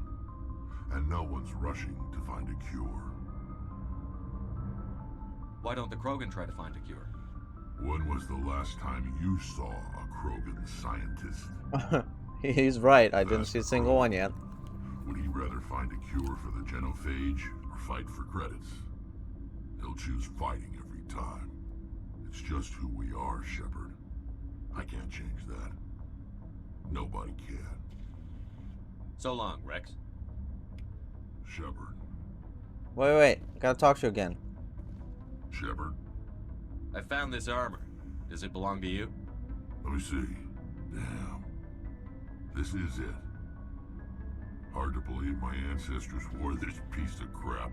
S3: and no one's rushing to find a cure.
S4: Why don't the Krogan try to find a cure?
S3: When was the last time you saw a Krogan scientist?
S1: He's right. I didn't see a single one yet.
S3: Would he rather find a cure for the genophage or fight for credits? He'll choose fighting every time. It's just who we are, Shepard. I can't change that. Nobody can.
S4: So long, Rex.
S3: Shepard.
S1: Wait. Gotta talk to you again.
S3: Shepard?
S4: I found this armor. Does it belong to you?
S3: Let me see. Damn. This is it. Hard to believe my ancestors wore this piece of crap.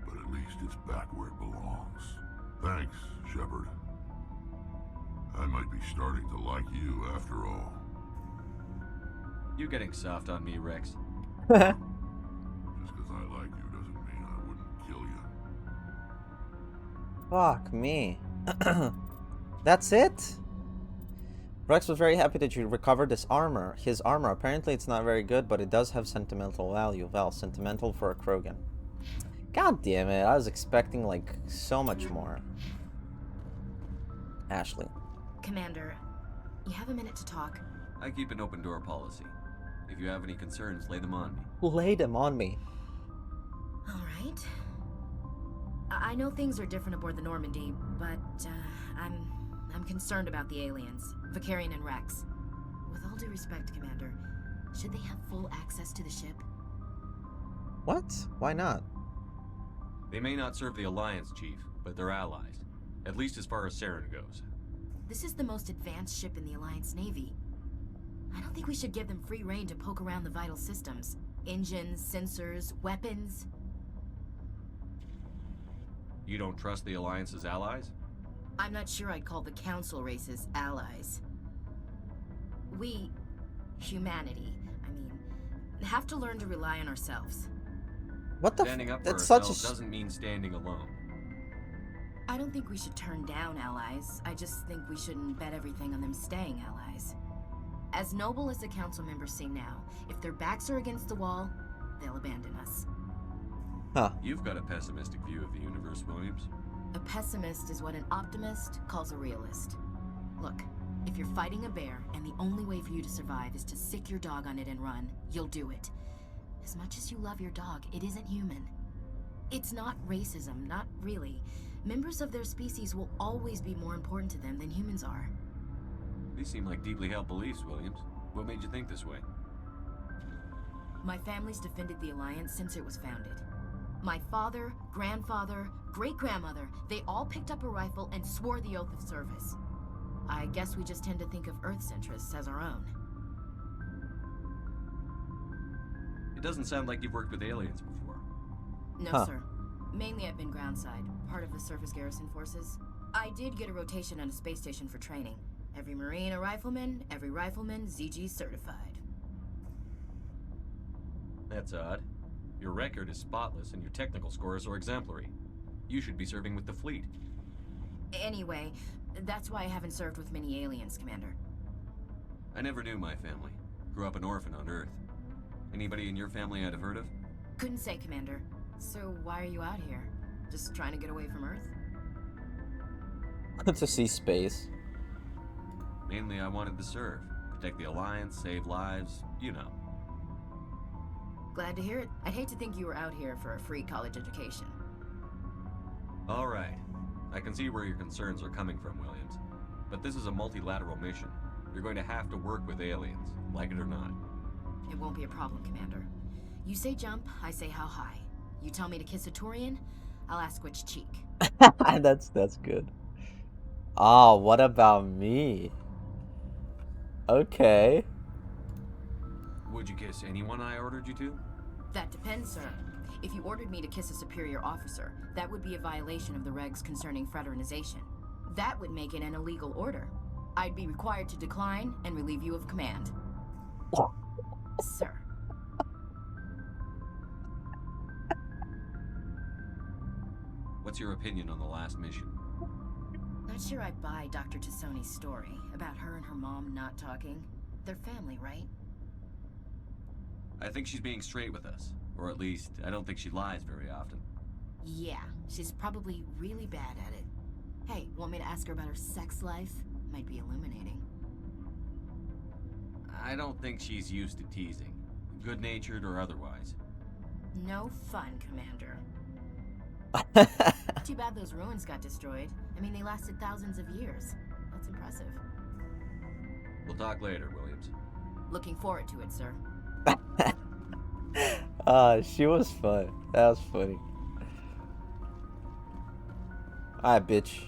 S3: But at least it's back where it belongs. Thanks, Shepard. I might be starting to like you after all.
S4: You getting soft on me, Rex?
S3: Just because I like you doesn't mean I wouldn't kill you.
S1: Fuck me. That's it? Rex was very happy that you recovered this armor. His armor, apparently it's not very good, but it does have sentimental value. Well, sentimental for a Krogan. God damn it, I was expecting, like, so much more. Ashley.
S7: Commander, you have a minute to talk?
S4: I keep an open door policy. If you have any concerns, lay them on me.
S1: Lay them on me.
S7: All right. I know things are different aboard the Normandy, but I'm concerned about the aliens, Karpyshyn and Rex. With all due respect, Commander, should they have full access to the ship?
S1: What? Why not?
S4: They may not serve the Alliance, Chief, but they're allies. At least as far as Saren goes.
S7: This is the most advanced ship in the Alliance Navy. I don't think we should give them free rein to poke around the vital systems. Engines, sensors, weapons.
S4: You don't trust the Alliance's allies?
S7: I'm not sure I'd call the Council races allies. We, humanity, have to learn to rely on ourselves.
S1: What the
S4: Standing up for
S1: That's such
S4: ourselves
S1: a...
S4: doesn't mean standing alone.
S7: I don't think we should turn down allies. I just think we shouldn't bet everything on them staying allies. As noble as the Council members seem now, if their backs are against the wall, they'll abandon us.
S1: Huh.
S4: You've got a pessimistic view of the universe, Williams.
S7: A pessimist is what an optimist calls a realist. Look, if you're fighting a bear and the only way for you to survive is to sick your dog on it and run, you'll do it. As much as you love your dog, it isn't human. It's not racism, not really. Members of their species will always be more important to them than humans are.
S4: These seem like deeply held beliefs, Williams. What made you think this way?
S7: My family's defended the Alliance since it was founded. My father, grandfather, great-grandmother, they all picked up a rifle and swore the oath of service. I guess we just tend to think of Earth's interests as our own.
S4: It doesn't sound like you've worked with aliens before.
S7: No, sir. Mainly I've been groundside, part of the surface garrison forces. I did get a rotation on a space station for training. Every Marine a rifleman, every rifleman ZG certified.
S4: That's odd. Your record is spotless and your technical scores are exemplary. You should be serving with the fleet.
S7: Anyway, that's why I haven't served with many aliens, Commander.
S4: I never knew my family. Grew up an orphan on Earth. Anybody in your family I'd have heard of?
S7: Couldn't say, Commander. So why are you out here? Just trying to get away from Earth?
S1: To see space.
S4: Mainly I wanted to serve. Protect the Alliance, save lives, you know.
S7: Glad to hear it. I'd hate to think you were out here for a free college education.
S4: All right. I can see where your concerns are coming from, Williams. But this is a multilateral mission. You're going to have to work with aliens, like it or not.
S7: It won't be a problem, Commander. You say jump, I say how high. You tell me to kiss a Turian, I'll ask which cheek.
S1: That's good. Oh, what about me? Okay.
S4: Would you kiss anyone I ordered you to?
S7: That depends, sir. If you ordered me to kiss a superior officer, that would be a violation of the regs concerning fraternization. That would make it an illegal order. I'd be required to decline and relieve you of command. Sir.
S4: What's your opinion on the last mission?
S7: Not sure I buy Dr. Tassoni's story about her and her mom not talking. They're family, right?
S4: I think she's being straight with us. Or at least, I don't think she lies very often.
S7: Yeah, she's probably really bad at it. Hey, want me to ask her about her sex life? Might be illuminating.
S4: I don't think she's used to teasing. Good-natured or otherwise.
S7: No fun, Commander. Too bad those ruins got destroyed. I mean, they lasted thousands of years. That's impressive.
S4: We'll talk later, Williams.
S7: Looking forward to it, sir.
S1: She was fun. That was funny. Alright, bitch.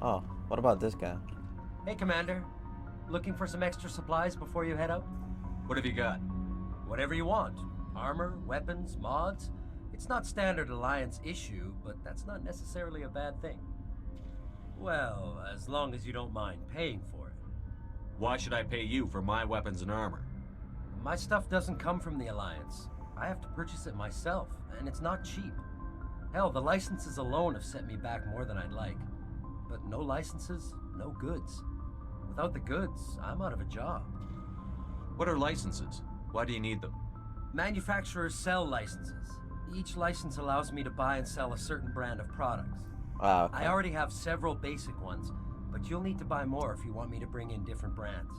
S1: Oh, what about this guy?
S10: Hey, Commander. Looking for some extra supplies before you head out?
S4: What have you got?
S10: Whatever you want. Armor, weapons, mods. It's not standard Alliance issue, but that's not necessarily a bad thing. Well, as long as you don't mind paying for it.
S4: Why should I pay you for my weapons and armor?
S10: My stuff doesn't come from the Alliance. I have to purchase it myself, and it's not cheap. Hell, the licenses alone have set me back more than I'd like. But no licenses, no goods. Without the goods, I'm out of a job.
S4: What are licenses? Why do you need them?
S10: Manufacturers sell licenses. Each license allows me to buy and sell a certain brand of products.
S1: Okay.
S10: I already have several basic ones, but you'll need to buy more if you want me to bring in different brands.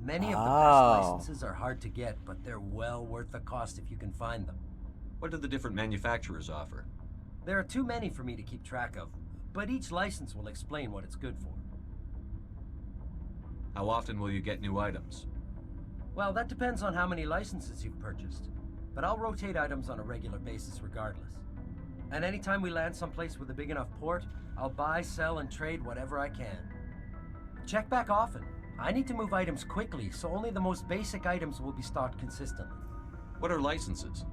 S10: Many of the best licenses are hard to get, but they're well worth the cost if you can find them.
S4: What do the different manufacturers offer?
S10: There are too many for me to keep track of, but each license will explain what it's good for.
S4: How often will you get new items?
S10: Well, that depends on how many licenses you've purchased, but I'll rotate items on a regular basis regardless. And anytime we land someplace with a big enough port, I'll buy, sell, and trade whatever I can. Check back often. I need to move items quickly, so only the most basic items will be stocked consistently.
S4: What are licenses?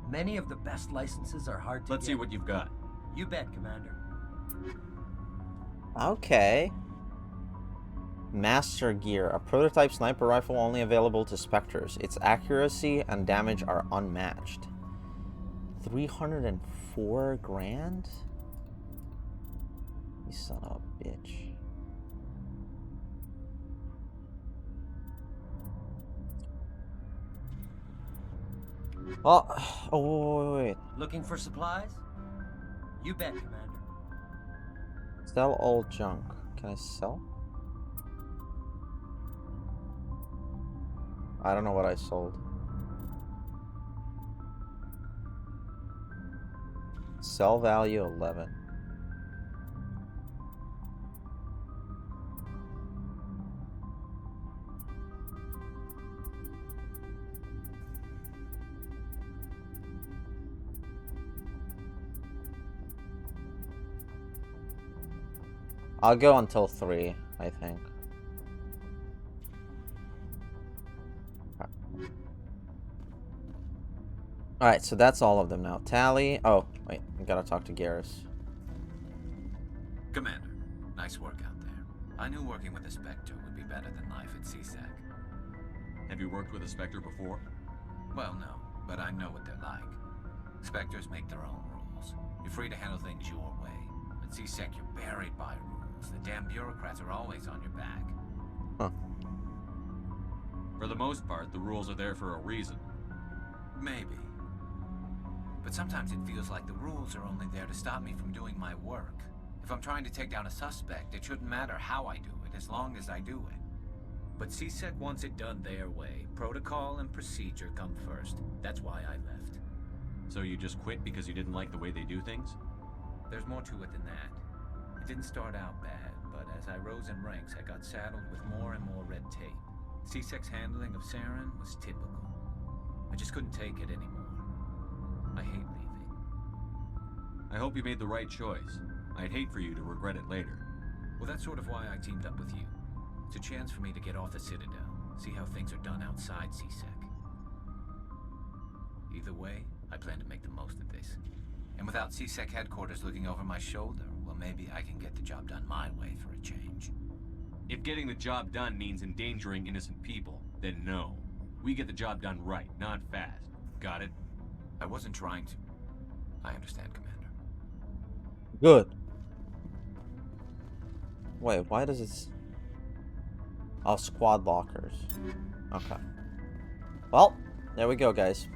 S10: Many of the best licenses are hard to
S4: Let's see what you've got.
S10: You bet, Commander.
S1: Okay. Master Gear, a prototype sniper rifle only available to Spectres. Its accuracy and damage are unmatched. 304 grand? You son of a bitch. Oh, wait.
S10: Looking for supplies? You bet, Commander.
S1: Sell all junk. Can I sell? I don't know what I sold. Sell value 11. I'll go until 3, I think. Alright, so that's all of them now. Tally. Oh, wait. I gotta talk to Garrus.
S11: Commander, nice work out there. I knew working with a Spectre would be better than life at CSEC.
S4: Have you worked with a Spectre before?
S11: Well, no, but I know what they're like. Spectres make their own rules. You're free to handle things your way. At CSEC, you're buried by rules. The damn bureaucrats are always on your back.
S1: Huh.
S4: For the most part, the rules are there for a reason.
S11: Maybe. But sometimes it feels like the rules are only there to stop me from doing my work. If I'm trying to take down a suspect, it shouldn't matter how I do it, as long as I do it. But CSEC wants it done their way. Protocol and procedure come first. That's why I left.
S4: So you just quit because you didn't like the way they do things?
S11: There's more to it than that. It didn't start out bad, but as I rose in ranks, I got saddled with more and more red tape. CSEC's handling of Saren was typical. I just couldn't take it anymore. I hate leaving.
S4: I hope you made the right choice. I'd hate for you to regret it later.
S11: Well, that's sort of why I teamed up with you. It's a chance for me to get off the Citadel, see how things are done outside CSEC. Either way, I plan to make the most of this. And without CSEC headquarters looking over my shoulder, well, maybe I can get the job done my way for a change.
S4: If getting the job done means endangering innocent people, then no. We get the job done right, not fast. Got it?
S11: I wasn't trying to. I understand, Commander.
S1: Good. Wait, why does it... Oh, squad lockers. Okay. Well, there we go, guys.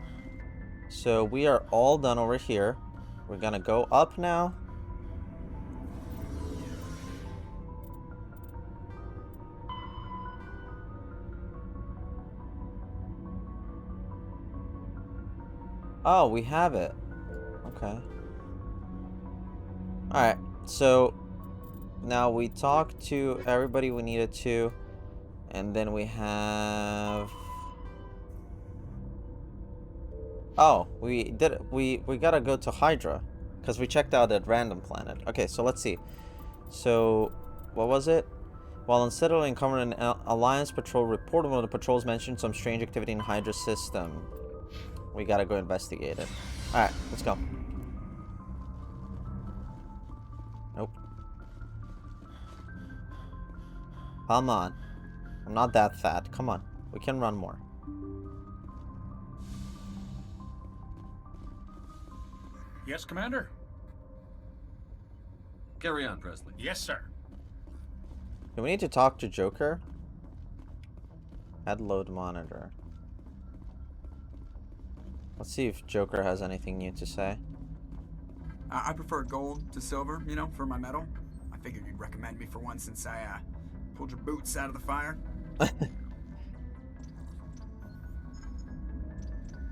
S1: So we are all done over here. We're gonna go up now. Oh, we have it. Okay. Alright, so now we talked to everybody we needed to, and then we have... Oh, we gotta go to Hydra, because we checked out at Random Planet. Okay, so let's see. So, what was it? While unsettling, covered an Alliance patrol reported one of the patrols mentioned some strange activity in Hydra system. We gotta go investigate it. Alright, let's go. Nope. Come on. I'm not that fat. Come on. We can run more.
S6: Yes, Commander?
S4: Carry on, Presley.
S6: Yes, sir.
S1: Do we need to talk to Joker? Add load monitor. Let's see if Joker has anything new to say.
S2: I prefer gold to silver, you know, for my medal. I figured you'd recommend me for one since I pulled your boots out of the fire.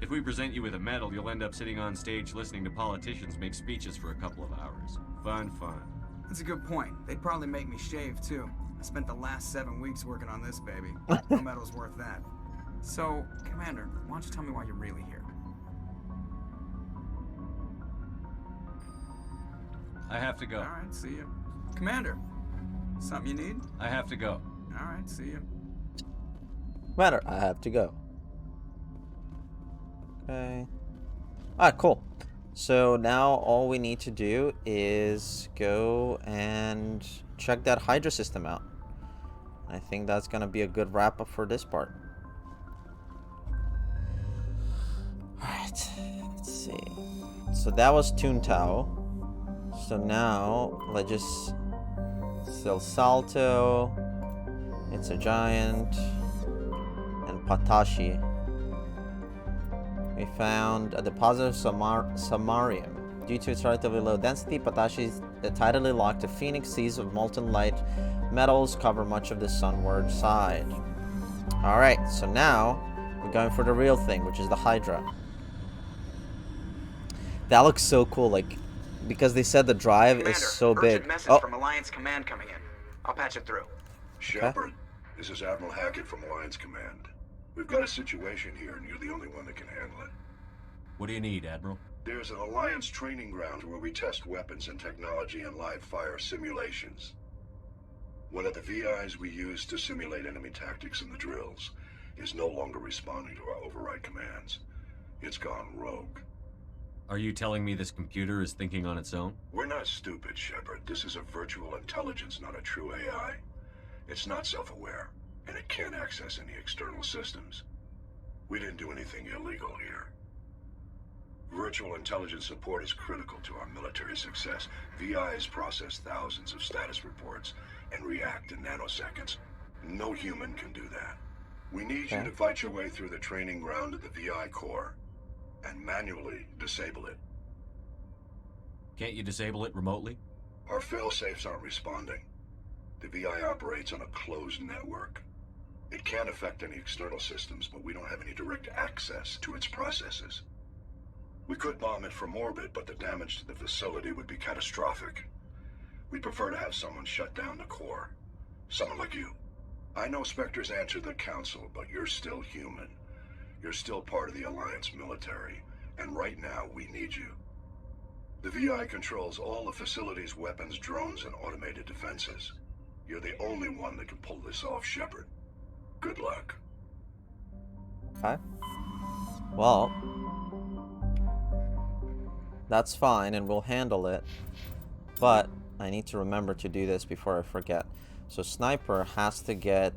S4: If we present you with a medal, you'll end up sitting on stage listening to politicians make speeches for a couple of hours. Fun.
S2: That's a good point. They'd probably make me shave, too. I spent the last 7 weeks working on this baby. No medal's worth that. So, Commander, why don't you tell me why you're really here?
S4: I have to go.
S2: All right, see you. Commander, something you need?
S4: I have to go.
S2: All right, see you.
S1: Matter, I have to go. Okay. Alright, cool. So now all we need to do is go and check that Hydra system out. I think that's gonna be a good wrap up for this part. Alright, let's see. So that was Toontown. So now let's just still Salto. It's a giant. And Patashi. We found a deposit of samarium. Due to its relatively low density, Patashi is tidally locked to Phoenix seas of molten light. Metals cover much of the sunward side. Alright, so now we're going for the real thing, which is the Hydra. That looks so cool, like, because they said the drive
S2: Commander,
S1: is so big.
S2: Message from Alliance Command coming in. I'll patch it through.
S3: Shepard, this is Admiral Hackett from Alliance Command. We've got a situation here, and you're the only one that can handle it.
S4: What do you need, Admiral?
S3: There's an Alliance training ground where we test weapons and technology in live fire simulations. One of the VIs we use to simulate enemy tactics in the drills is no longer responding to our override commands. It's gone rogue.
S4: Are you telling me this computer is thinking on its own?
S3: We're not stupid, Shepard. This is a virtual intelligence, not a true AI. It's not self-aware, and it can't access any external systems. We didn't do anything illegal here. Virtual intelligence support is critical to our military success. VIs process thousands of status reports and react in nanoseconds. No human can do that. We need you to fight your way through the training ground of the VI core and manually disable it.
S4: Can't you disable it remotely?
S3: Our fail-safes aren't responding. The VI operates on a closed network. It can't affect any external systems, but we don't have any direct access to its processes. We could bomb it from orbit, but the damage to the facility would be catastrophic. We'd prefer to have someone shut down the core. Someone like you. I know Spectres answer the Council, but you're still human. You're still part of the Alliance military, and right now we need you. The VI controls all the facility's weapons, drones, and automated defenses. You're the only one that can pull this off, Shepard. Good luck.
S1: Okay. Well, that's fine, and we'll handle it. But I need to remember to do this before I forget. So Sniper has to get...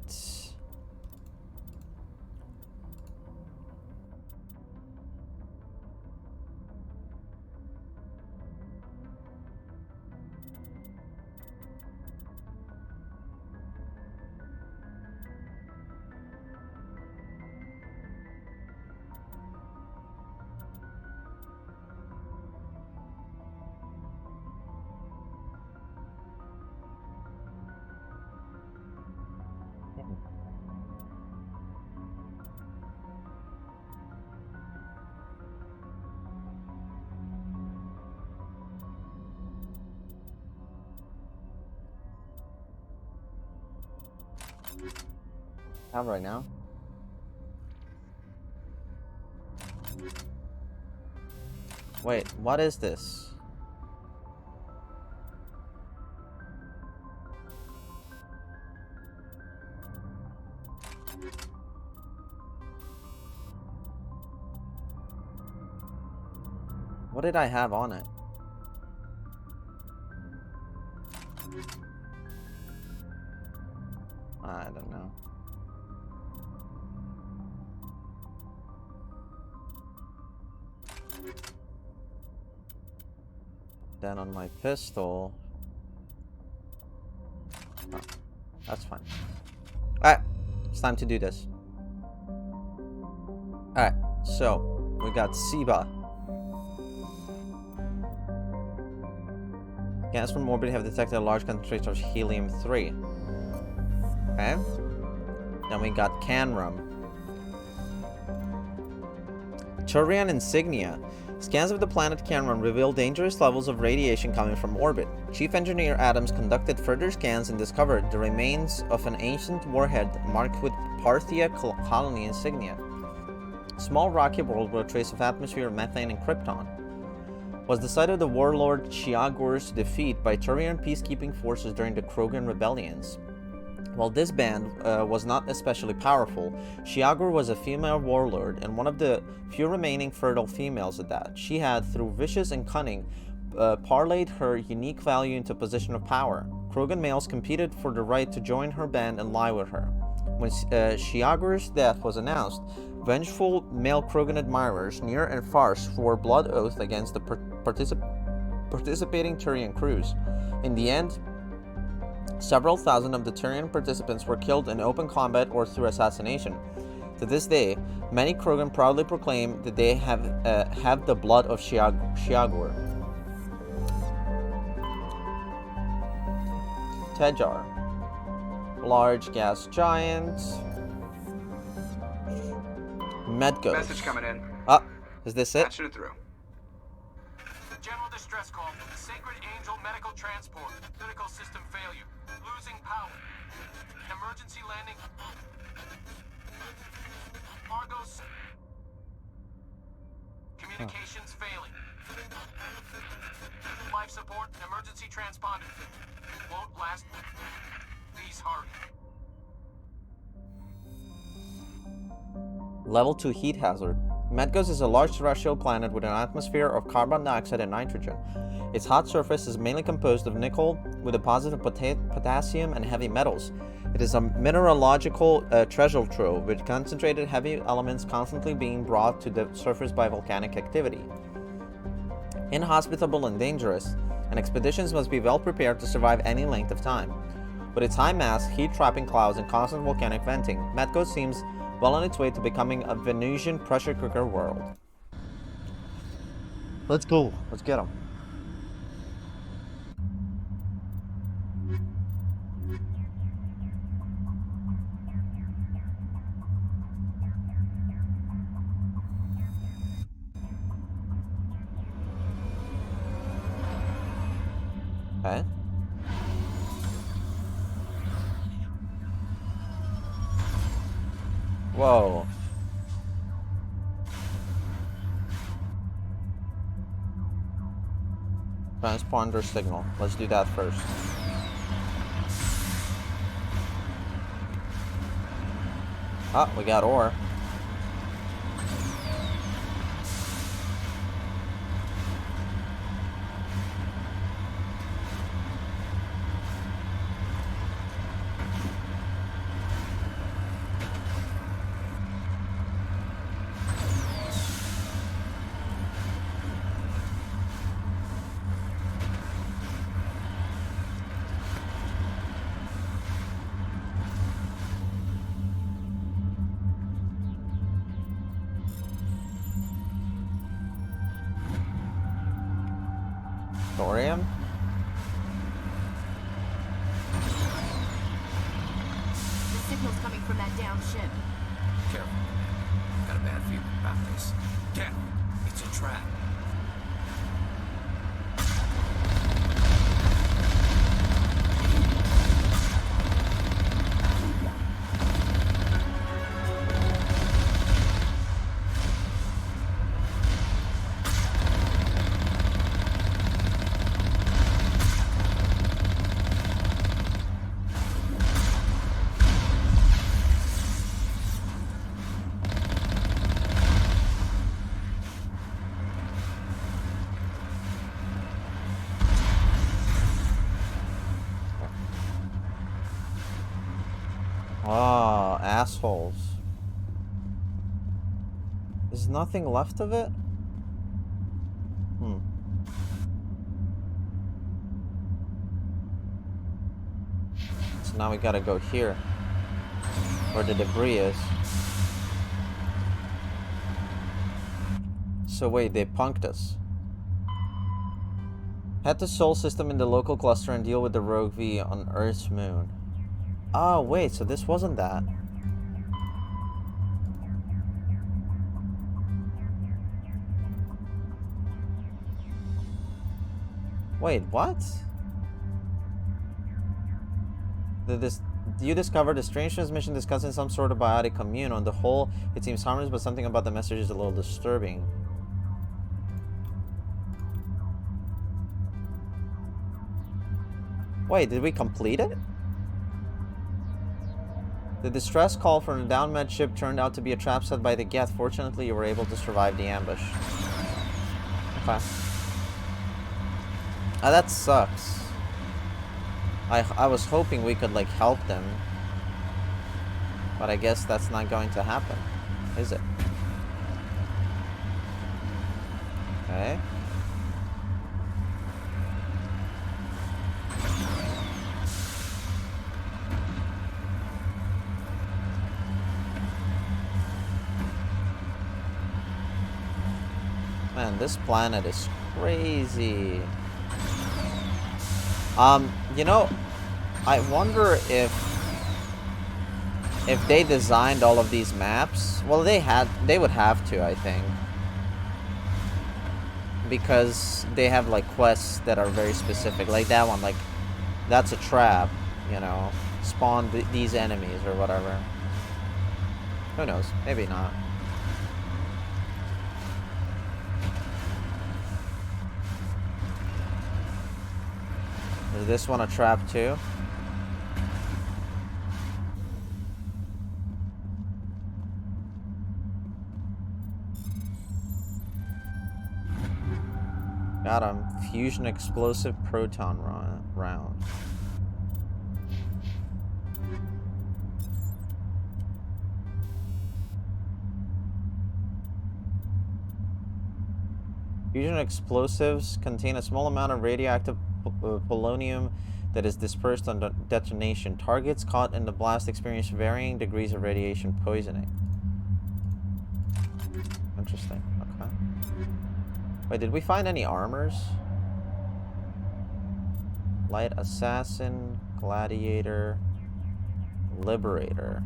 S1: Have right now. Wait, what is this? What did I have on it? I don't know. Then on my pistol... Oh, that's fine. Alright, it's time to do this. Alright, so we got Seba. Scans from orbit have detected a large concentration of helium-3. Okay. Then we got Canrum. Turian insignia. Scans of the planet Canrum reveal dangerous levels of radiation coming from orbit. Chief Engineer Adams conducted further scans and discovered the remains of an ancient warhead marked with Parthia colony insignia. Small rocky world with a trace of atmosphere, methane, and krypton. Was the site of the warlord Shiagur's defeat by Turian peacekeeping forces during the Krogan rebellions. While this band was not especially powerful, Shiagur was a female warlord and one of the few remaining fertile females at that. She had, through vicious and cunning, parlayed her unique value into a position of power. Krogan males competed for the right to join her band and lie with her. When Shiagur's death was announced, vengeful male Krogan admirers near and far swore blood oath against the participating Turian crews. In the end, several thousand of the Turian participants were killed in open combat or through assassination. To this day, many Krogan proudly proclaim that they have the blood of Shiagur. Tejar. Large gas giant. Medgos.
S2: Message coming in.
S1: Ah, is this it?
S2: Patching it through.
S12: General distress call from the Sacred Angel Medical Transport. Critical system failure. Losing power. Emergency landing. Argos. Communications failing. Life support. Emergency transponder. Won't last. Please Please hurry.
S1: Level 2 heat hazard. Medgos is a large terrestrial planet with an atmosphere of carbon dioxide and nitrogen. Its hot surface is mainly composed of nickel with deposits of potassium and heavy metals. It is a mineralogical treasure trove with concentrated heavy elements constantly being brought to the surface by volcanic activity. Inhospitable and dangerous, and expeditions must be well prepared to survive any length of time. With its high mass, heat-trapping clouds, and constant volcanic venting, Medgos seems well on its way to becoming a Venusian pressure cooker world. Let's go. Let's get them. Okay. Whoa. Transponder signal. Let's do that first. Ah, we got ore. Thorium?
S7: The signal's coming from that downed ship.
S11: Careful. Got a bad feeling about this. Damn, it's a trap.
S1: Ah, assholes. There's nothing left of it? So now we gotta go here, where the debris is. So wait, they punked us. Head to Sol system in the local cluster and deal with the Rogue V on Earth's moon. Oh, wait, so this wasn't that. Wait, what? You discovered a strange transmission discussing some sort of biotic commune. On the whole, it seems harmless, but something about the message is a little disturbing. Wait, did we complete it? The distress call from the downed med ship turned out to be a trap set by the Geth. Fortunately, you were able to survive the ambush. Okay. Ah, that sucks. I was hoping we could, like, help them. But I guess that's not going to happen, is it? Okay. Man, this planet is crazy. You know, I wonder if they designed all of these maps. Well, they would have to, I think. Because they have, like, quests that are very specific. Like that one, like, that's a trap, you know. Spawn these enemies or whatever. Who knows? Maybe not. Is this one a trap too? Got him. Fusion explosive proton round. Fusion explosives contain a small amount of radioactive polonium that is dispersed on detonation. Targets caught in the blast experience varying degrees of radiation poisoning. Interesting. Okay. Wait, did we find any armors? Light Assassin, Gladiator, Liberator.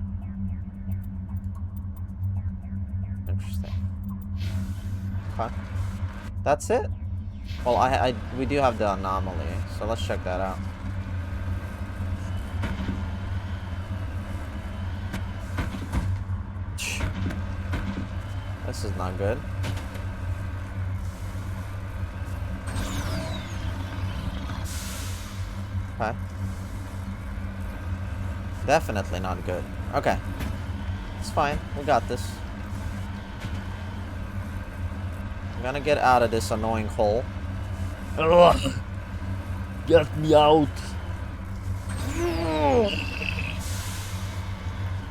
S1: Interesting. Okay. That's it? Well, we do have the anomaly, so let's check that out. This is not good. Okay. Definitely not good. Okay. It's fine. We got this. I'm gonna get out of this annoying hole. Ugh. Get me out.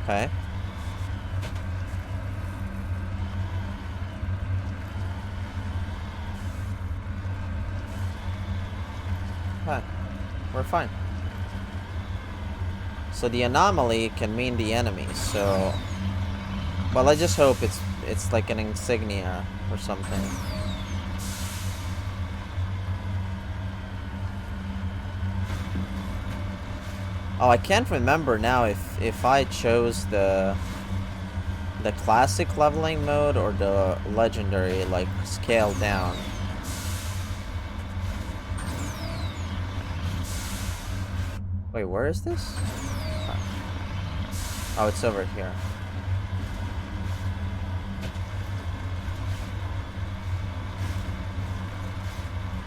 S1: Okay. Okay. We're fine. So the anomaly can mean the enemy, so... Well, I just hope it's like an insignia or something. Oh, I can't remember now if I chose the classic leveling mode or the legendary, like, scale down. Wait, where is this? Oh, it's over here.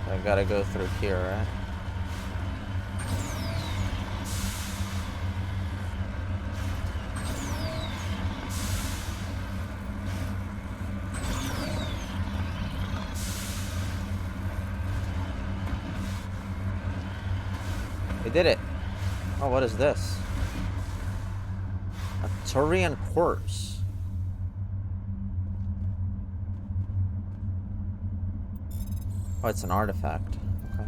S1: I gotta go through here, right? We did it. Oh, what is this? A Turian corpse. Oh, it's an artifact. Okay.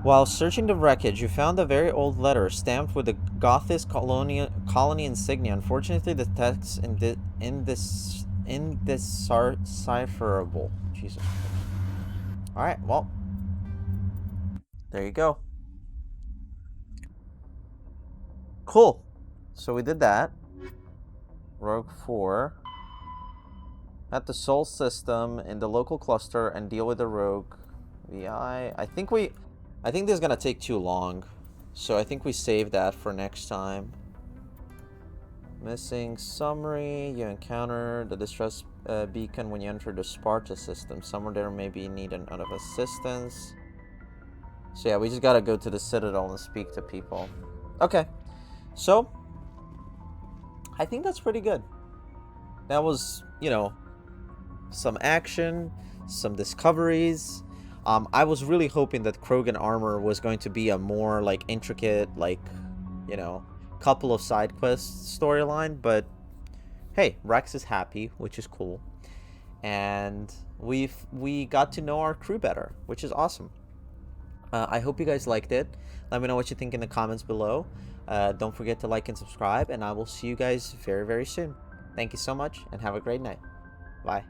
S1: While searching the wreckage, you found a very old letter stamped with the Gothist colony insignia. Unfortunately, the text indecipherable. Jesus Christ. Alright, well. There you go. Cool. So we did that. Rogue 4. At the Sol system in the local cluster and deal with the rogue VI. I think this is gonna take too long, so I think we save that for next time. Missing summary. You encounter the distress beacon when you enter the Sparta system. Somewhere there may be need of assistance. So yeah, we just gotta go to the Citadel and speak to people. Okay, so I think that's pretty good. That was, you know, some action, some discoveries. I was really hoping that Krogan armor was going to be a more like intricate, like, you know, couple of side quests storyline, but hey, Rex is happy, which is cool, and we got to know our crew better, which is awesome. I hope you guys liked it. Let me know what you think in the comments below. Don't forget to like and subscribe, and I will see you guys very, very soon. Thank you so much, and have a great night. Bye.